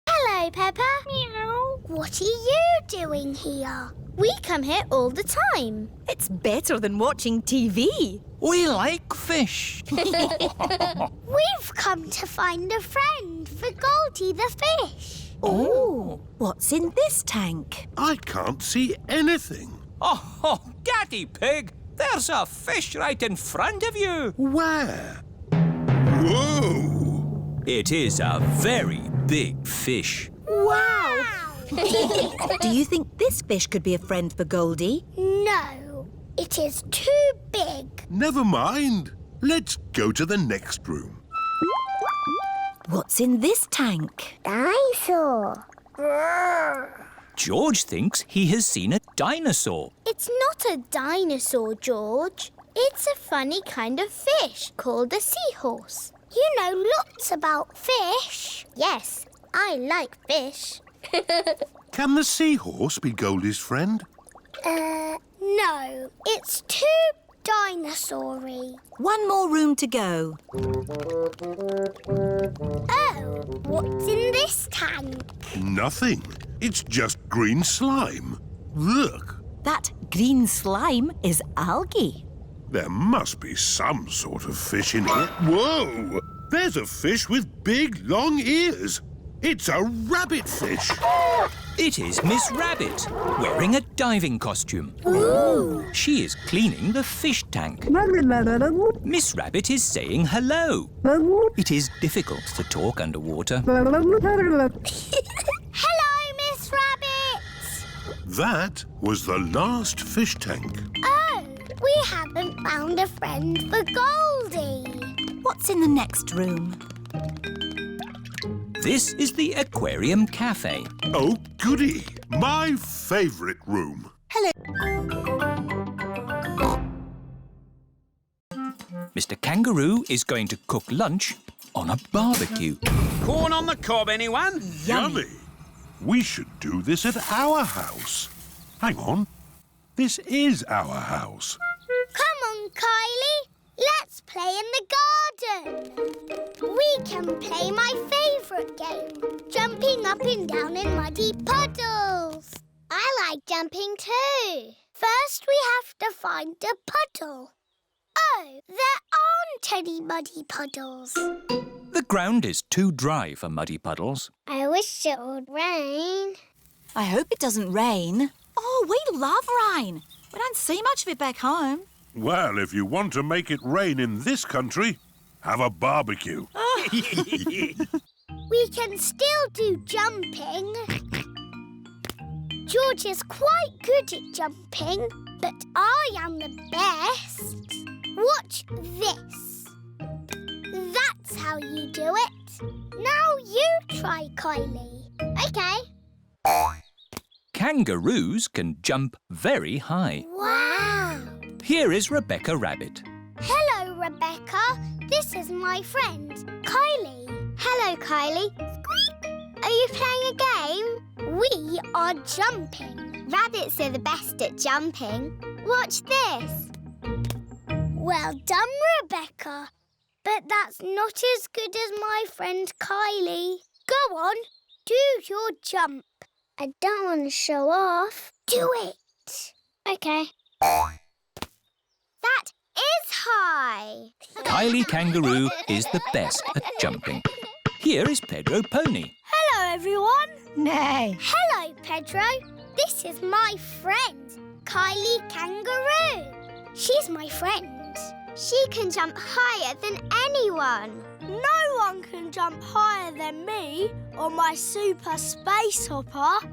Hello, Peppa. Meow. What are you doing here? We come here all the time. It's better than watching TV. We like fish. We've come to find a friend for Goldie the fish. Oh, what's in this tank? I can't see anything. Oh, Daddy Pig, there's a fish right in front of you. Where? Whoa! It is a very big fish. Wow! Do you think this fish could be a friend for Goldie? No, it is too big. Never mind. Let's go to the next room. What's in this tank? Dinosaur. George thinks he has seen a dinosaur. It's not a dinosaur, George. It's a funny kind of fish called a seahorse. You know lots about fish. Yes, I like fish. Can the seahorse be Goldie's friend? No. It's too dinosaur-y. One more room to go. Oh, what's in this tank? Nothing. It's just green slime. Look. That green slime is algae. There must be some sort of fish in here. Whoa! There's a fish with big, long ears. It's a rabbit fish. It is Miss Rabbit, wearing a diving costume. Ooh. She is cleaning the fish tank. Miss Rabbit is saying hello. It is difficult to talk underwater. Hello, Miss Rabbit. That was the last fish tank. Oh, we haven't found a friend for Goldie. What's in the next room? This is the Aquarium Cafe. Oh, goody. My favourite room. Hello. Mr. Kangaroo is going to cook lunch on a barbecue. Corn on the cob, anyone? Yummy. We should do this at our house. Hang on. This is our house. Come on, Kylie. Let's play in the garden. We can play my favourite game, jumping up and down in muddy puddles. I like jumping too. First we have to find a puddle. Oh, there aren't any muddy puddles. The ground is too dry for muddy puddles. I wish it would rain. I hope it doesn't rain. Oh, we love rain. We don't see much of it back home. Well, if you want to make it rain in this country, have a barbecue. We can still do jumping. George is quite good at jumping, but I am the best. Watch this. That's how you do it. Now you try, Kylie. OK. Kangaroos can jump very high. Wow. Here is Rebecca Rabbit. Hello, Rebecca. This is my friend, Kylie. Hello, Kylie. Squeak. Are you playing a game? We are jumping. Rabbits are the best at jumping. Watch this. Well done, Rebecca. But that's not as good as my friend Kylie. Go on, do your jump. I don't want to show off. Do it. OK. That high. Kylie Kangaroo is the best at jumping. Here is Pedro Pony. Hello, everyone. Nay. Hello, Pedro. This is my friend, Kylie Kangaroo. She's my friend. She can jump higher than anyone. No one can jump higher than me or my super space hopper.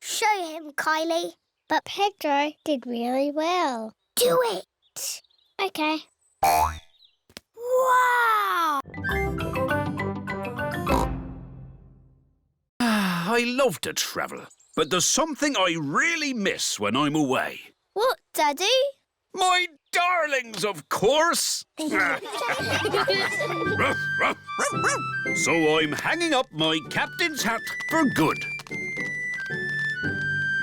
Show him, Kylie. But Pedro did really well. Do it. Okay. Wow! I love to travel, but there's something I really miss when I'm away. What, Daddy? My darlings, of course! Ruff, ruff, ruff, ruff. So I'm hanging up my captain's hat for good.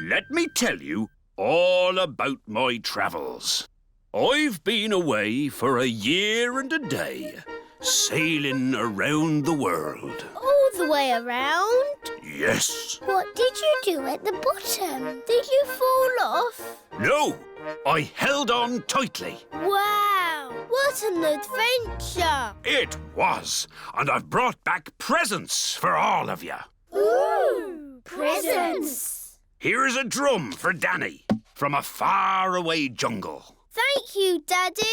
Let me tell you all about my travels. I've been away for a year and a day, sailing around the world. All the way around? Yes. What did you do at the bottom? Did you fall off? No, I held on tightly. Wow! What an adventure! It was, and I've brought back presents for all of you. Ooh! Presents! Here's a drum for Danny from a faraway jungle. Thank you, Daddy.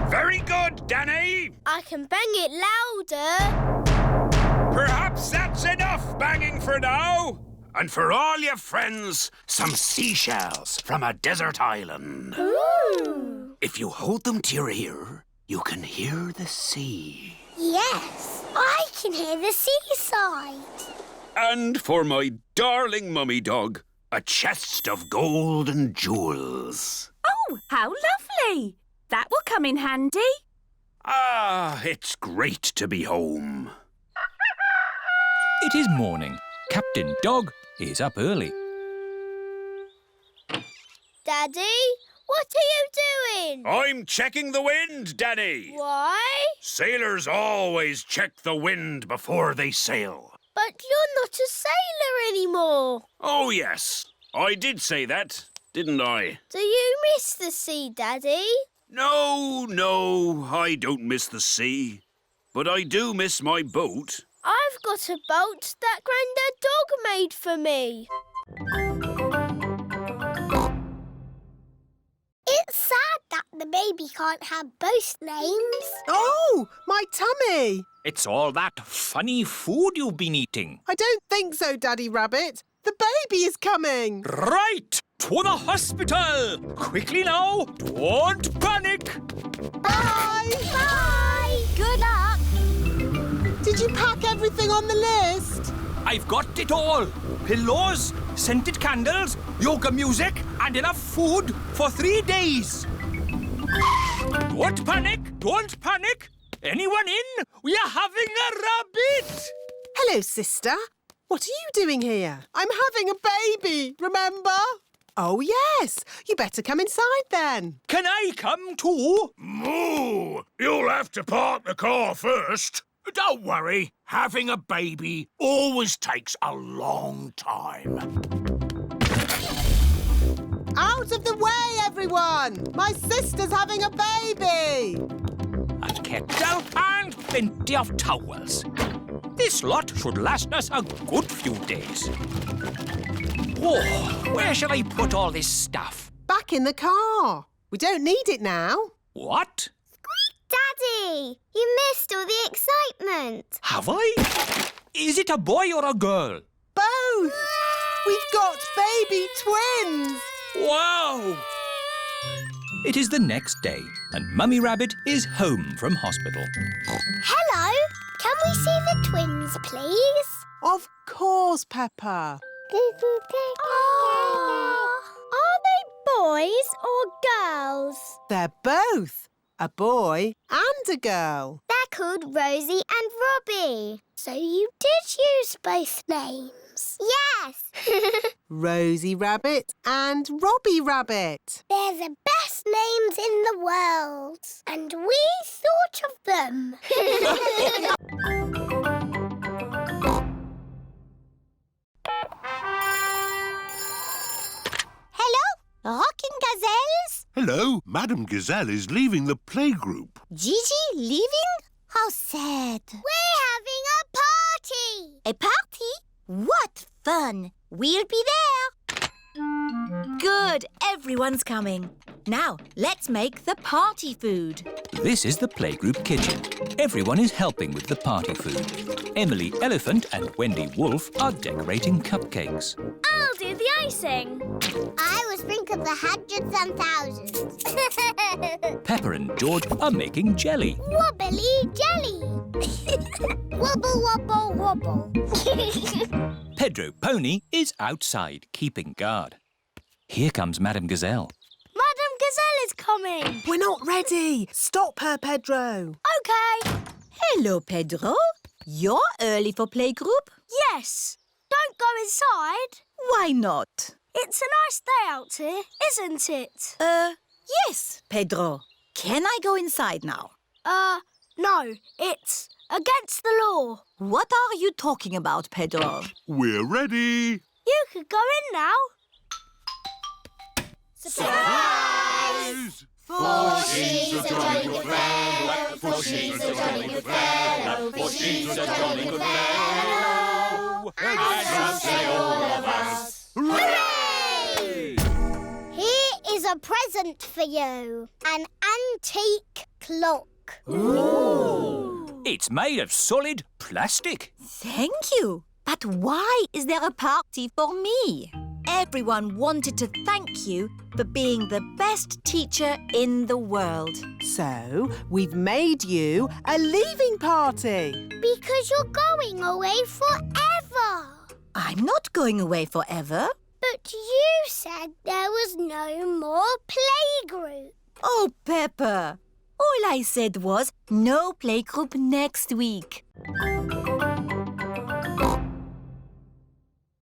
Very good, Danny. I can bang it louder. Perhaps that's enough banging for now. And for all your friends, some seashells from a desert island. Ooh. If you hold them to your ear, you can hear the sea. Yes, I can hear the seaside. And for my darling mummy dog, a chest of gold and jewels. Oh, how lovely! That will come in handy. Ah, it's great to be home. It is morning. Captain Dog is up early. Daddy, what are you doing? I'm checking the wind, Danny. Why? Sailors always check the wind before they sail. But you're not a sailor anymore. Oh, yes. I did say that, didn't I? Do you miss the sea, Daddy? No, I don't miss the sea. But I do miss my boat. I've got a boat that Grandad Dog made for me. It's sad that the baby can't have both names. Oh, my tummy! It's all that funny food you've been eating. I don't think so, Daddy Rabbit. The baby is coming. Right! To the hospital! Quickly now! Don't panic! Bye! Bye! Good luck! Did you pack everything on the list? I've got it all. Pillows, scented candles, yoga music and enough food for 3 days. Don't panic! Don't panic! Anyone in? We are having a rabbit! Hello, sister. What are you doing here? I'm having a baby, remember? Oh, yes. You better come inside then. Can I come too? Moo! You'll have to park the car first. Don't worry. Having a baby always takes a long time. Out of the way, everyone! My sister's having a baby! A kettle and plenty of towels. This lot should last us a good few days. Oh, where shall I put all this stuff? Back in the car. We don't need it now. What? Daddy, you missed all the excitement. Have I? Is it a boy or a girl? Both! We've got baby twins! Wow! It is the next day, and Mummy Rabbit is home from hospital. Hello, can we see the twins, please? Of course, Peppa. Are they boys or girls? They're both. A boy and a girl. They're called Rosie and Robbie. So you did use both names? Yes. Rosie Rabbit and Robbie Rabbit. They're the best names in the world. And we thought of them. Hello, rocking gazelles. Hello, Madame Gazelle is leaving the playgroup. Gigi leaving? How sad. We're having a party. A party? What fun. We'll be there. Good, everyone's coming. Now, let's make the party food. This is the playgroup kitchen. Everyone is helping with the party food. Emily Elephant and Wendy Wolf are decorating cupcakes. I'll do the icing. I will sprinkle the hundreds and thousands. Peppa and George are making jelly. Wobbly jelly. Wobble, wobble, wobble. Pedro Pony is outside keeping guard. Here comes Madame Gazelle. Madame Gazelle is coming. We're not ready. Stop her, Pedro. OK. Hello, Pedro. You're early for playgroup? Yes. Don't go inside. Why not? It's a nice day out here, isn't it? Yes, Pedro. Can I go inside now? No. It's against the law. What are you talking about, Pedro? We're ready. You could go in now. Surprise! For she's a jolly good fellow, for she's a jolly good fellow, for she's a jolly good fellow, and so say all of us. Hooray! Here is a present for you. An antique clock. Ooh. It's made of solid plastic. Thank you. But why is there a party for me? Everyone wanted to thank you for being the best teacher in the world. So, we've made you a leaving party. Because you're going away forever. I'm not going away forever. But you said there was no more playgroup. Oh, Peppa. All I said was no playgroup next week.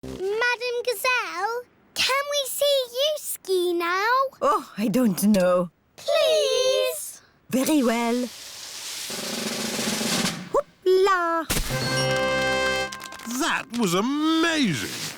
Madame Gazelle, can we see you ski now? Oh, I don't know. Please. Very well. Whoop-la! That was amazing.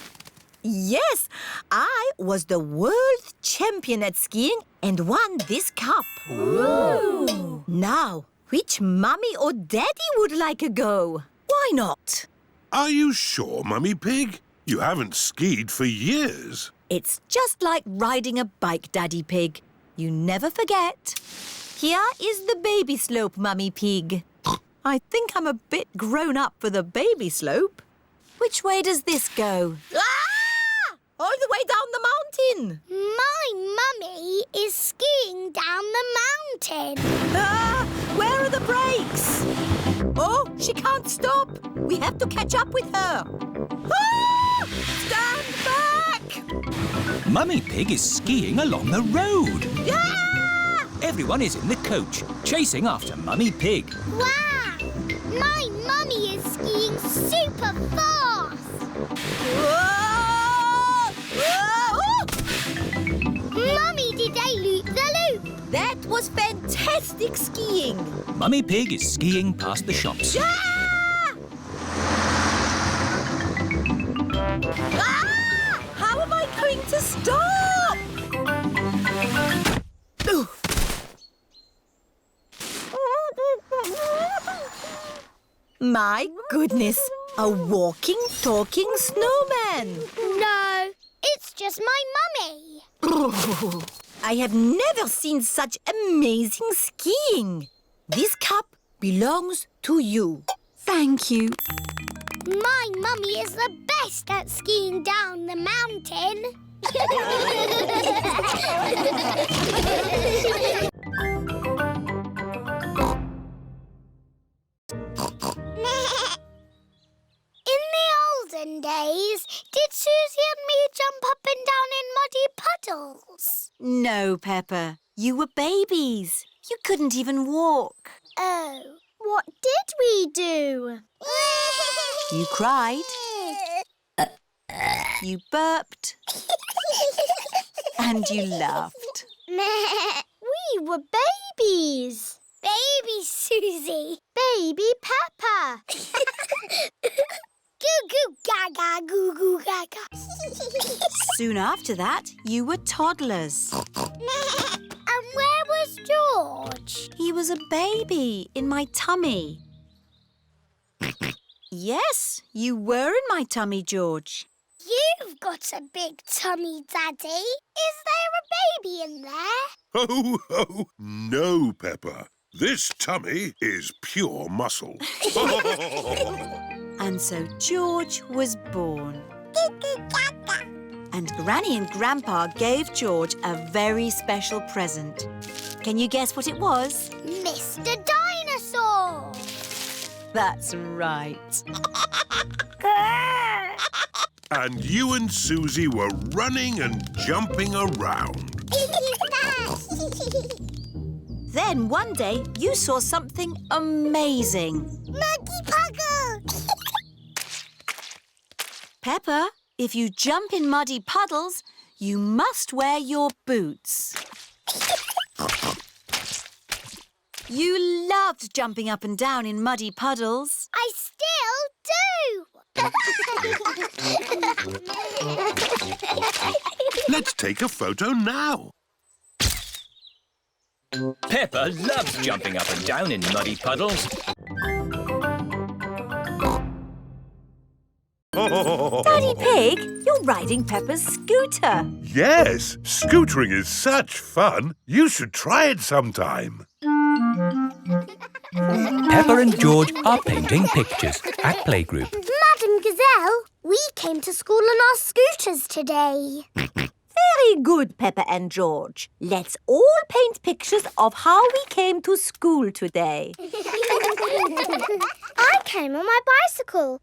Yes, I was the world champion at skiing and won this cup. Ooh. Now, which mummy or daddy would like a go? Why not? Are you sure, Mummy Pig? You haven't skied for years. It's just like riding a bike, Daddy Pig. You never forget. Here is the baby slope, Mummy Pig. I think I'm a bit grown up for the baby slope. Which way does this go? Ah! All the way down the mountain. My mummy is skiing down the mountain. Ah! Where are the brakes? Oh, she can't stop. We have to catch up with her. Ah! Stand back! Mummy Pig is skiing along the road. Ah! Everyone is in the coach, chasing after Mummy Pig. Wow! My mummy is skiing super fast. Whoa! Whoa! Mummy did a loop-the-loop. That was fantastic skiing. Mummy Pig is skiing past the shops. Ah! Ah! How am I going to stop? Ooh. My goodness, a walking, talking snowman. No, it's just my mummy. I have never seen such amazing skiing. This cup belongs to you. Thank you. My mummy is the best at skiing down the mountain. In the olden days, did Susie and me jump up and down in muddy puddles? No, Peppa. You were babies. You couldn't even walk. Oh, what did we do? You cried. You burped. And you laughed. We were babies. Baby Susie. Baby Peppa. Goo goo gaga, goo goo gaga. Soon after that, you were toddlers. George? He was a baby in my tummy. Yes, you were in my tummy, George. You've got a big tummy, Daddy. Is there a baby in there? Ho, ho! No, Peppa. This tummy is pure muscle. And so George was born. And Granny and Grandpa gave George a very special present. Can you guess what it was? Mr. Dinosaur! That's right. And you and Susie were running and jumping around. Then one day you saw something amazing. Muggy Puggle! Peppa, if you jump in muddy puddles, you must wear your boots. You loved jumping up and down in muddy puddles. I still do! Let's take a photo now. Peppa loves jumping up and down in muddy puddles. Daddy Pig, you're riding Peppa's scooter. Yes, scootering is such fun. You should try it sometime. Peppa and George are painting pictures at playgroup. Madam Gazelle, we came to school on our scooters today. Very good, Peppa and George. Let's all paint pictures of how we came to school today. I came on my bicycle.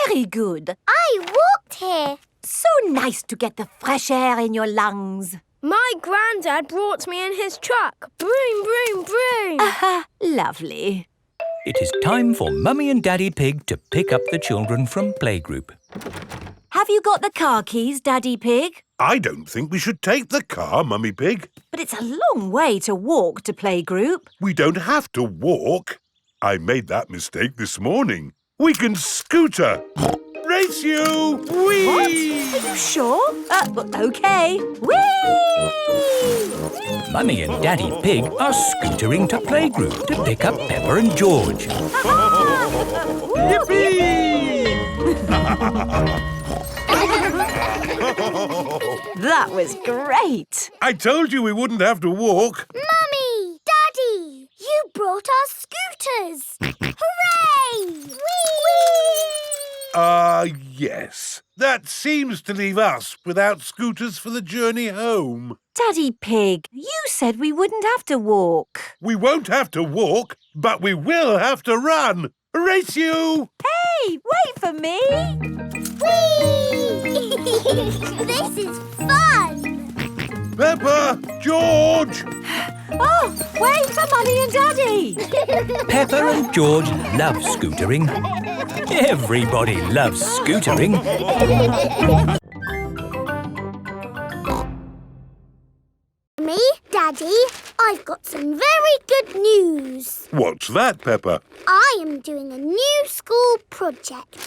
Very good. I walked here. So nice to get the fresh air in your lungs. My granddad brought me in his truck. Broom, broom, broom. Lovely. It is time for Mummy and Daddy Pig to pick up the children from playgroup. Have you got the car keys, Daddy Pig? I don't think we should take the car, Mummy Pig. But it's a long way to walk to playgroup. We don't have to walk. I made that mistake this morning. We can scooter. Race you! Whee! What? Are you sure? OK. Whee! Mummy and Daddy Pig are scootering to playgroup to pick up Peppa and George. Yippee! That was great. I told you we wouldn't have to walk. Mummy! Daddy! You brought our scooters! Hooray! Whee! Yes. That seems to leave us without scooters for the journey home. Daddy Pig, you said we wouldn't have to walk. We won't have to walk, but we will have to run. Race you! Hey, wait for me. Whee! This is fun! Peppa! George! Oh, wait for Mummy and Daddy. Peppa and George love scootering. Everybody loves scootering. Me, Daddy, I've got some very good news. What's that, Peppa? I am doing a new school project.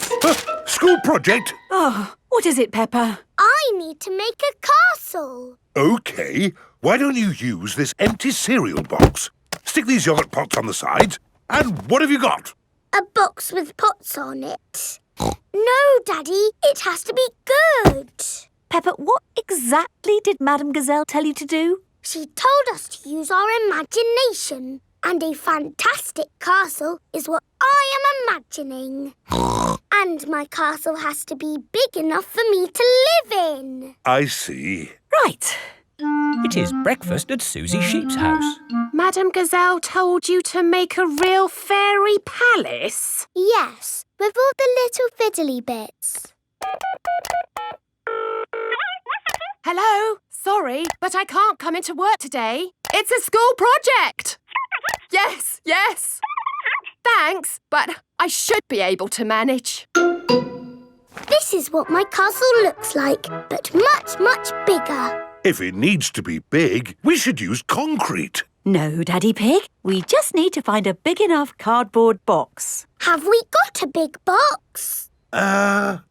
School project? Oh, what is it, Peppa? I need to make a castle. OK. Why don't you use this empty cereal box? Stick these yoghurt pots on the sides. And what have you got? A box with pots on it. No, Daddy, it has to be good. Peppa, what exactly did Madame Gazelle tell you to do? She told us to use our imagination. And a fantastic castle is what I am imagining. And my castle has to be big enough for me to live in. I see. Right. It is breakfast at Susie Sheep's house. Madame Gazelle told you to make a real fairy palace? Yes, with all the little fiddly bits. Hello? Sorry, but I can't come into work today. It's a school project. Yes, yes. Thanks, but I should be able to manage. This is what my castle looks like, but much, much bigger. If it needs to be big, we should use concrete. No, Daddy Pig. We just need to find a big enough cardboard box. Have we got a big box? No.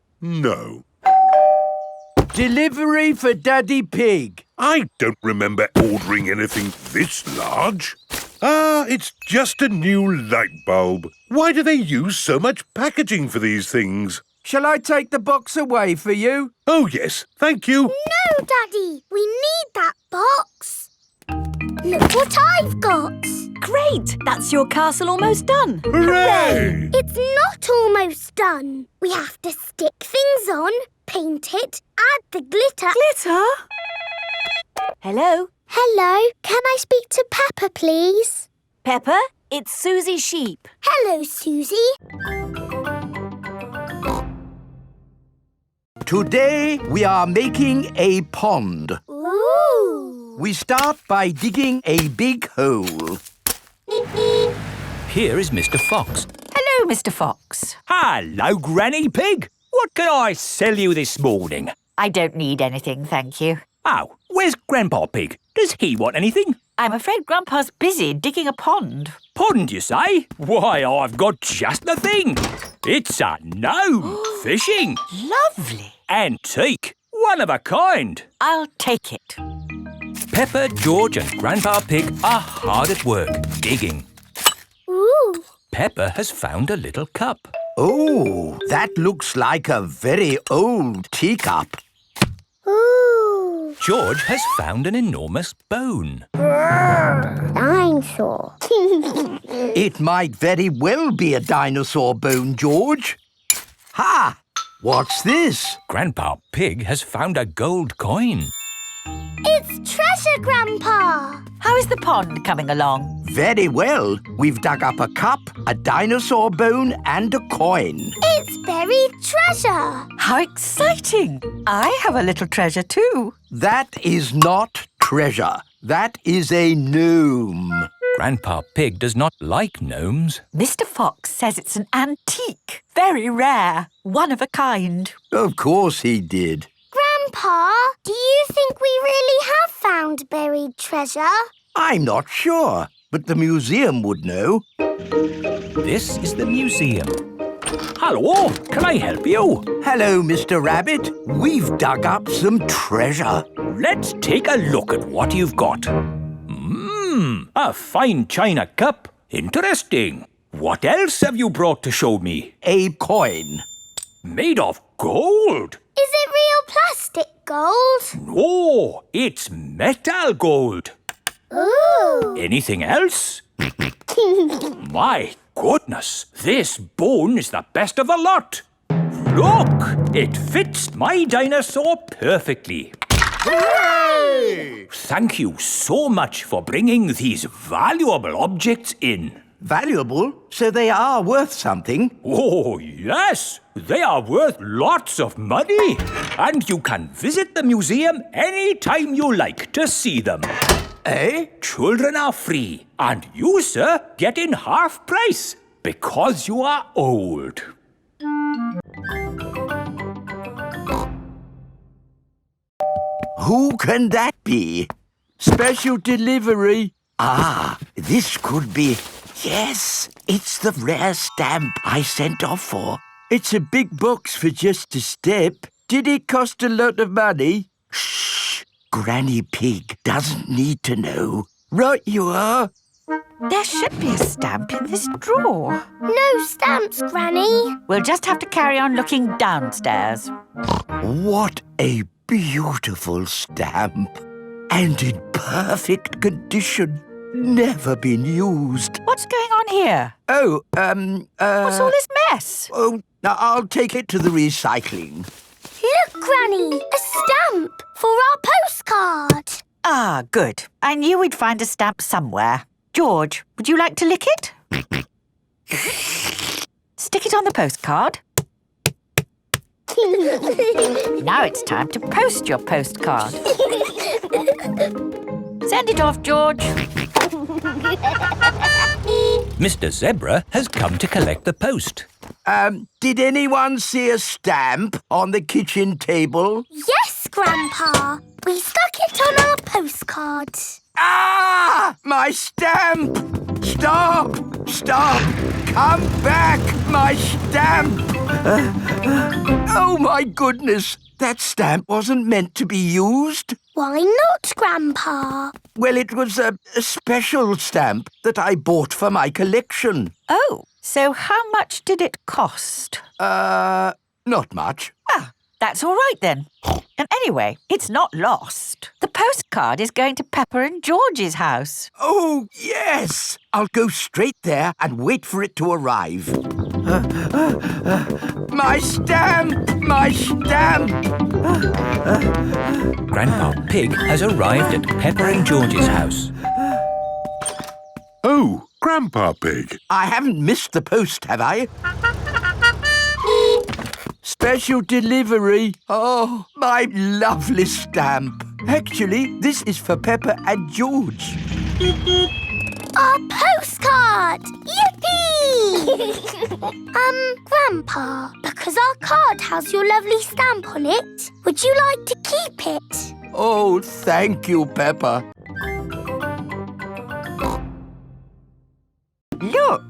Delivery for Daddy Pig. I don't remember ordering anything this large. Ah, it's just a new light bulb. Why do they use so much packaging for these things? Shall I take the box away for you? Oh, yes, thank you. No, Daddy, we need that box. Look what I've got. Great! That's your castle almost done. Hooray! It's not almost done. We have to stick things on, paint it, add the glitter. Glitter? Hello? Hello, can I speak to Peppa, please? Peppa, it's Susie Sheep. Hello, Susie. Today we are making a pond. Ooh! We start by digging a big hole. Here is Mr. Fox. Hello, Mr. Fox. Hello, Granny Pig. What can I sell you this morning? I don't need anything, thank you. Oh, where's Grandpa Pig? Does he want anything? I'm afraid Grandpa's busy digging a pond. Pond, you say? Why, I've got just the thing. It's a gnome fishing. Lovely. Antique. One of a kind. I'll take it. Peppa, George and Grandpa Pig are hard at work, digging. Ooh! Peppa has found a little cup. Oh, that looks like a very old teacup. Ooh! George has found an enormous bone. Dinosaur. It might very well be a dinosaur bone, George. Ha! What's this? Grandpa Pig has found a gold coin. It's treasure, Grandpa. How is the pond coming along? Very well. We've dug up a cup, a dinosaur bone and a coin. It's buried treasure. How exciting! I have a little treasure too. That is not treasure. That is a gnome. Grandpa Pig does not like gnomes. Mr. Fox says it's an antique, very rare, one of a kind. Of course he did. Grandpa, do you think we really have found buried treasure? I'm not sure, but the museum would know. This is the museum. Hello, can I help you? Hello, Mr. Rabbit. We've dug up some treasure. Let's take a look at what you've got. A fine china cup. Interesting. What else have you brought to show me? A coin. Made of gold? Is it real plastic gold? No, it's metal gold. Ooh! Anything else? My goodness, this bone is the best of the lot. Look, it fits my dinosaur perfectly. Hooray! Thank you so much for bringing these valuable objects in. Valuable? So they are worth something? Oh, yes. They are worth lots of money. And you can visit the museum any time you like to see them. Eh? Children are free. And you, sir, get in half price because you are old. Who can that be? Special delivery. Ah, this could be... Yes, it's the rare stamp I sent off for. It's a big box for just a step. Did it cost a lot of money? Shh! Granny Pig doesn't need to know. Right you are. There should be a stamp in this drawer. No stamps, Granny. We'll just have to carry on looking downstairs. What a beautiful stamp. And in perfect condition. Never been used. What's going on here? Oh, What's all this mess? Oh, now I'll take it to the recycling. Look, Granny, a stamp for our postcard. Ah, good. I knew we'd find a stamp somewhere. George, would you like to lick it? Stick it on the postcard. Now it's time to post your postcard. Send it off, George. Mr. Zebra has come to collect the post. Did anyone see a stamp on the kitchen table? Yes, Grandpa. We stuck it on our postcard. Ah! My stamp! Stop! Stop! Come back! My stamp! Oh, my goodness! That stamp wasn't meant to be used. Why not, Grandpa? Well, it was a special stamp that I bought for my collection. Oh, so how much did it cost? Not much. Ah, that's all right then. And anyway, it's not lost. The postcard is going to Peppa and George's house. Oh, yes! I'll go straight there and wait for it to arrive. My stamp! My stamp! Grandpa Pig has arrived at Peppa and George's house. Oh, Grandpa Pig. I haven't missed the post, have I? Special delivery. Oh, my lovely stamp. Actually, this is for Peppa and George. Our postcard! Yippee! Grandpa, because our card has your lovely stamp on it, would you like to keep it? Oh, thank you, Peppa. Look,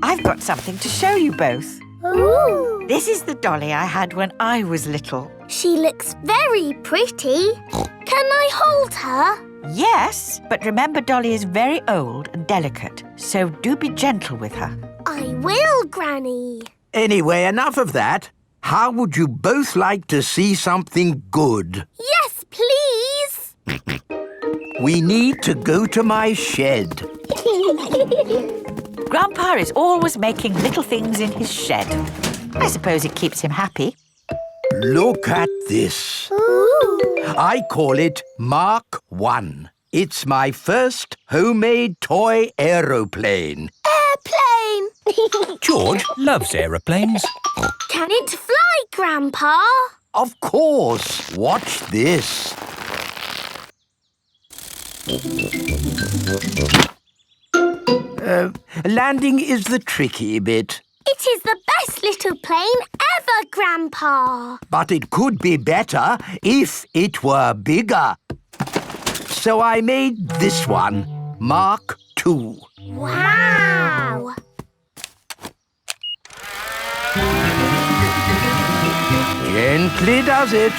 I've got something to show you both. Ooh! This is the dolly I had when I was little. She looks very pretty. Can I hold her? Yes, but remember Dolly is very old and delicate, so do be gentle with her. I will, Granny. Anyway, enough of that. How would you both like to see something good? Yes, please. We need to go to my shed. Grandpa is always making little things in his shed. I suppose it keeps him happy. Look at this. Ooh. I call it Mark 1. It's my first homemade toy aeroplane. Airplane. George loves aeroplanes. Can it fly, Grandpa? Of course. Watch this. Landing is the tricky bit. It is the best little plane ever, Grandpa. But it could be better if it were bigger. So I made this one, Mark 2. Wow! Gently does it.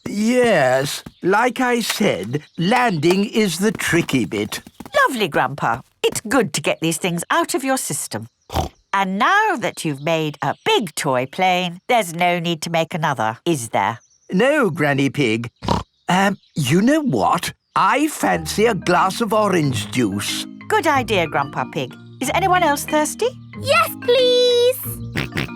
Yes. Like I said, landing is the tricky bit. Lovely, Grandpa. It's good to get these things out of your system. And now that you've made a big toy plane, there's no need to make another, is there? No, Granny Pig. You know what? I fancy a glass of orange juice. Good idea, Grandpa Pig. Is anyone else thirsty? Yes, please.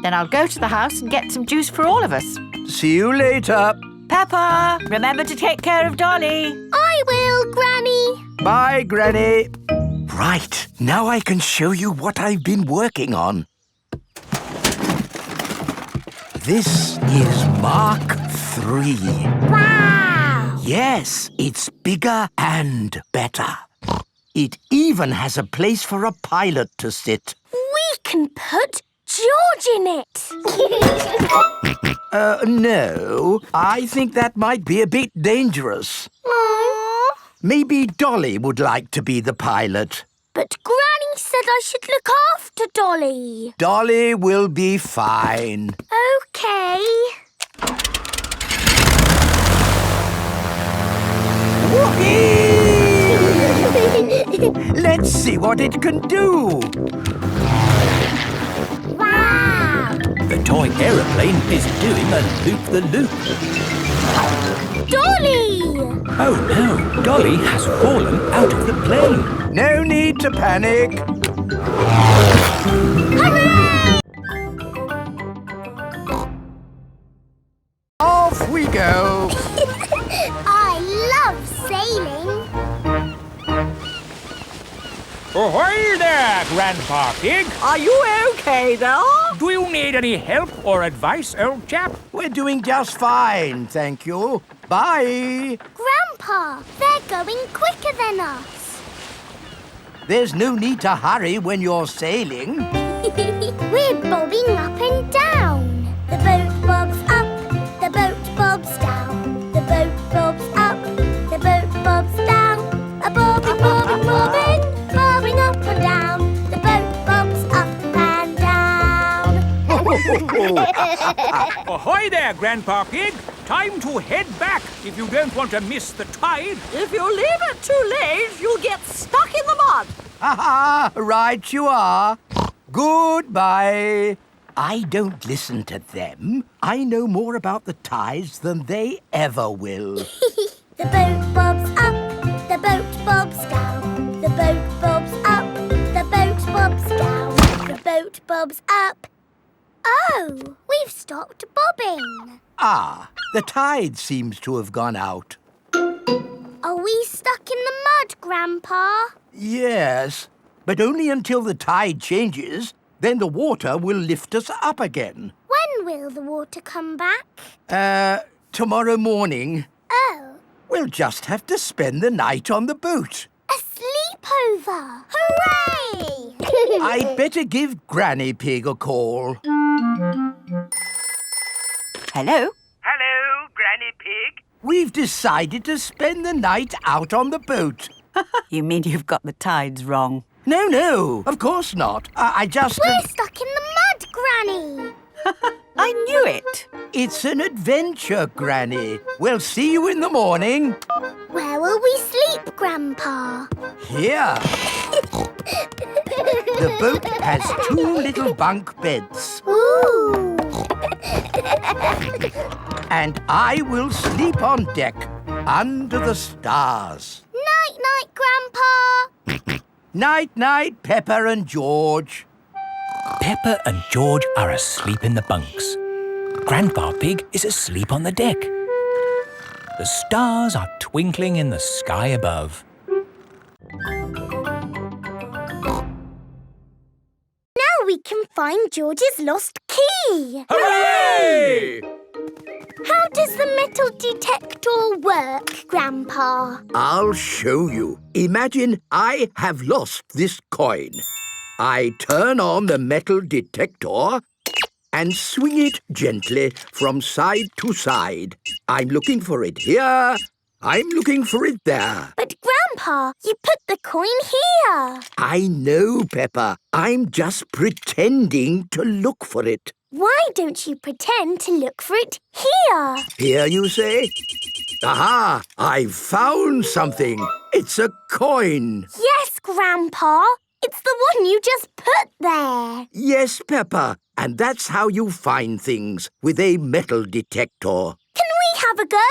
Then I'll go to the house and get some juice for all of us. See you later. Peppa, remember to take care of Dolly. I will, Granny. Bye, Granny. Right, now I can show you what I've been working on. This is Mark 3. Wow! Yes, it's bigger and better. It even has a place for a pilot to sit. We can put George in it. No. I think that might be a bit dangerous. Aww. Maybe Dolly would like to be the pilot. But Granny said I should look after Dolly. Dolly will be fine. OK. Let's see what it can do. Wow! The toy aeroplane is doing a loop-the-loop. Dolly! Oh no, Dolly has fallen out of the plane. No need to panic. Hooray! Off we go. I love sailing. Ahoy there, Grandpa Pig. Are you OK there? Do you need any help or advice, old chap? We're doing just fine, thank you. Bye. Grandpa, they're going quicker than us. There's no need to hurry when you're sailing. We're bobbing up and down. The boat bobs up, the boat bobs down. The boat bobs up, the boat bobs down. A bobbing, bobbing, bobbing, bobbing up and down. The boat bobs up Ahoy there, Grandpa Pig. Time to head back if you don't want to miss the tide. If you leave it too late, you'll get stuck in the mud. Ha-ha! Right you are. Goodbye. I don't listen to them. I know more about the tides than they ever will. The boat bobs up, the boat bobs down. The boat bobs up, the boat bobs down. The boat bobs up. Oh, we've stopped bobbing. Ah, the tide seems to have gone out. Are we stuck in the mud, Grandpa? Yes, but only until the tide changes. Then the water will lift us up again. When will the water come back? Tomorrow morning. Oh, We'll just have to spend the night on the boat. a sleepover! Hooray! I'd better give Granny Pig a call. Hello? Hello, Granny Pig. We've decided to spend the night out on the boat. You mean you've got the tides wrong? No, of course not. I just... We're stuck in the mud, Granny! I knew it. It's an adventure, Granny. We'll see you in the morning. Where will we sleep, Grandpa? Here. The boat has 2 little bunk beds. Ooh! And I will sleep on deck, under the stars. Night-night, Grandpa! Night-night, Peppa and George. Peppa and George are asleep in the bunks. Grandpa Pig is asleep on the deck. The stars are twinkling in the sky above. Now we can find George's lost key. Hooray! How does the metal detector work, Grandpa? I'll show you. Imagine I have lost this coin. I turn on the metal detector and swing it gently from side to side. I'm looking for it here. I'm looking for it there. But, Grandpa, you put the coin here. I know, Peppa. I'm just pretending to look for it. Why don't you pretend to look for it here? Here, you say? Aha! I've found something. It's a coin. Yes, Grandpa. It's the one you just put there. Yes, Peppa. And that's how you find things, with a metal detector. Can we have a go?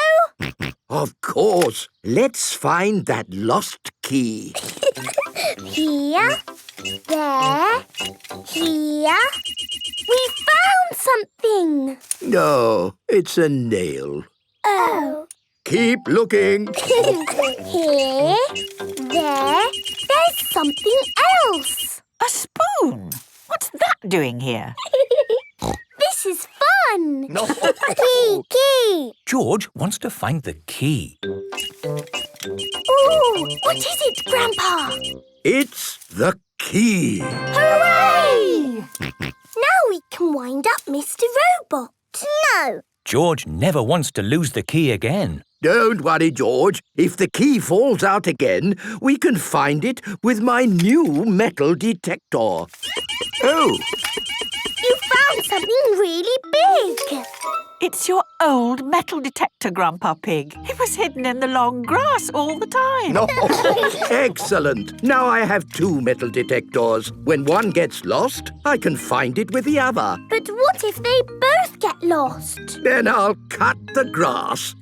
Of course. Let's find that lost key. Here, there, here. We found something. No, it's a nail. Oh. Keep looking. Here, there. There's something else. A spoon? What's that doing here? This is fun. Key. George wants to find the key. Ooh, what is it, Grandpa? It's the key. Hooray! Now we can wind up Mr. Robot. No. George never wants to lose the key again. Don't worry, George. If the key falls out again, we can find it with my new metal detector. Oh! You found something really big. It's your old metal detector, Grandpa Pig. It was hidden in the long grass all the time. No. Excellent. Now I have 2 metal detectors. When one gets lost, I can find it with the other. But what if they both get lost? Then I'll cut the grass.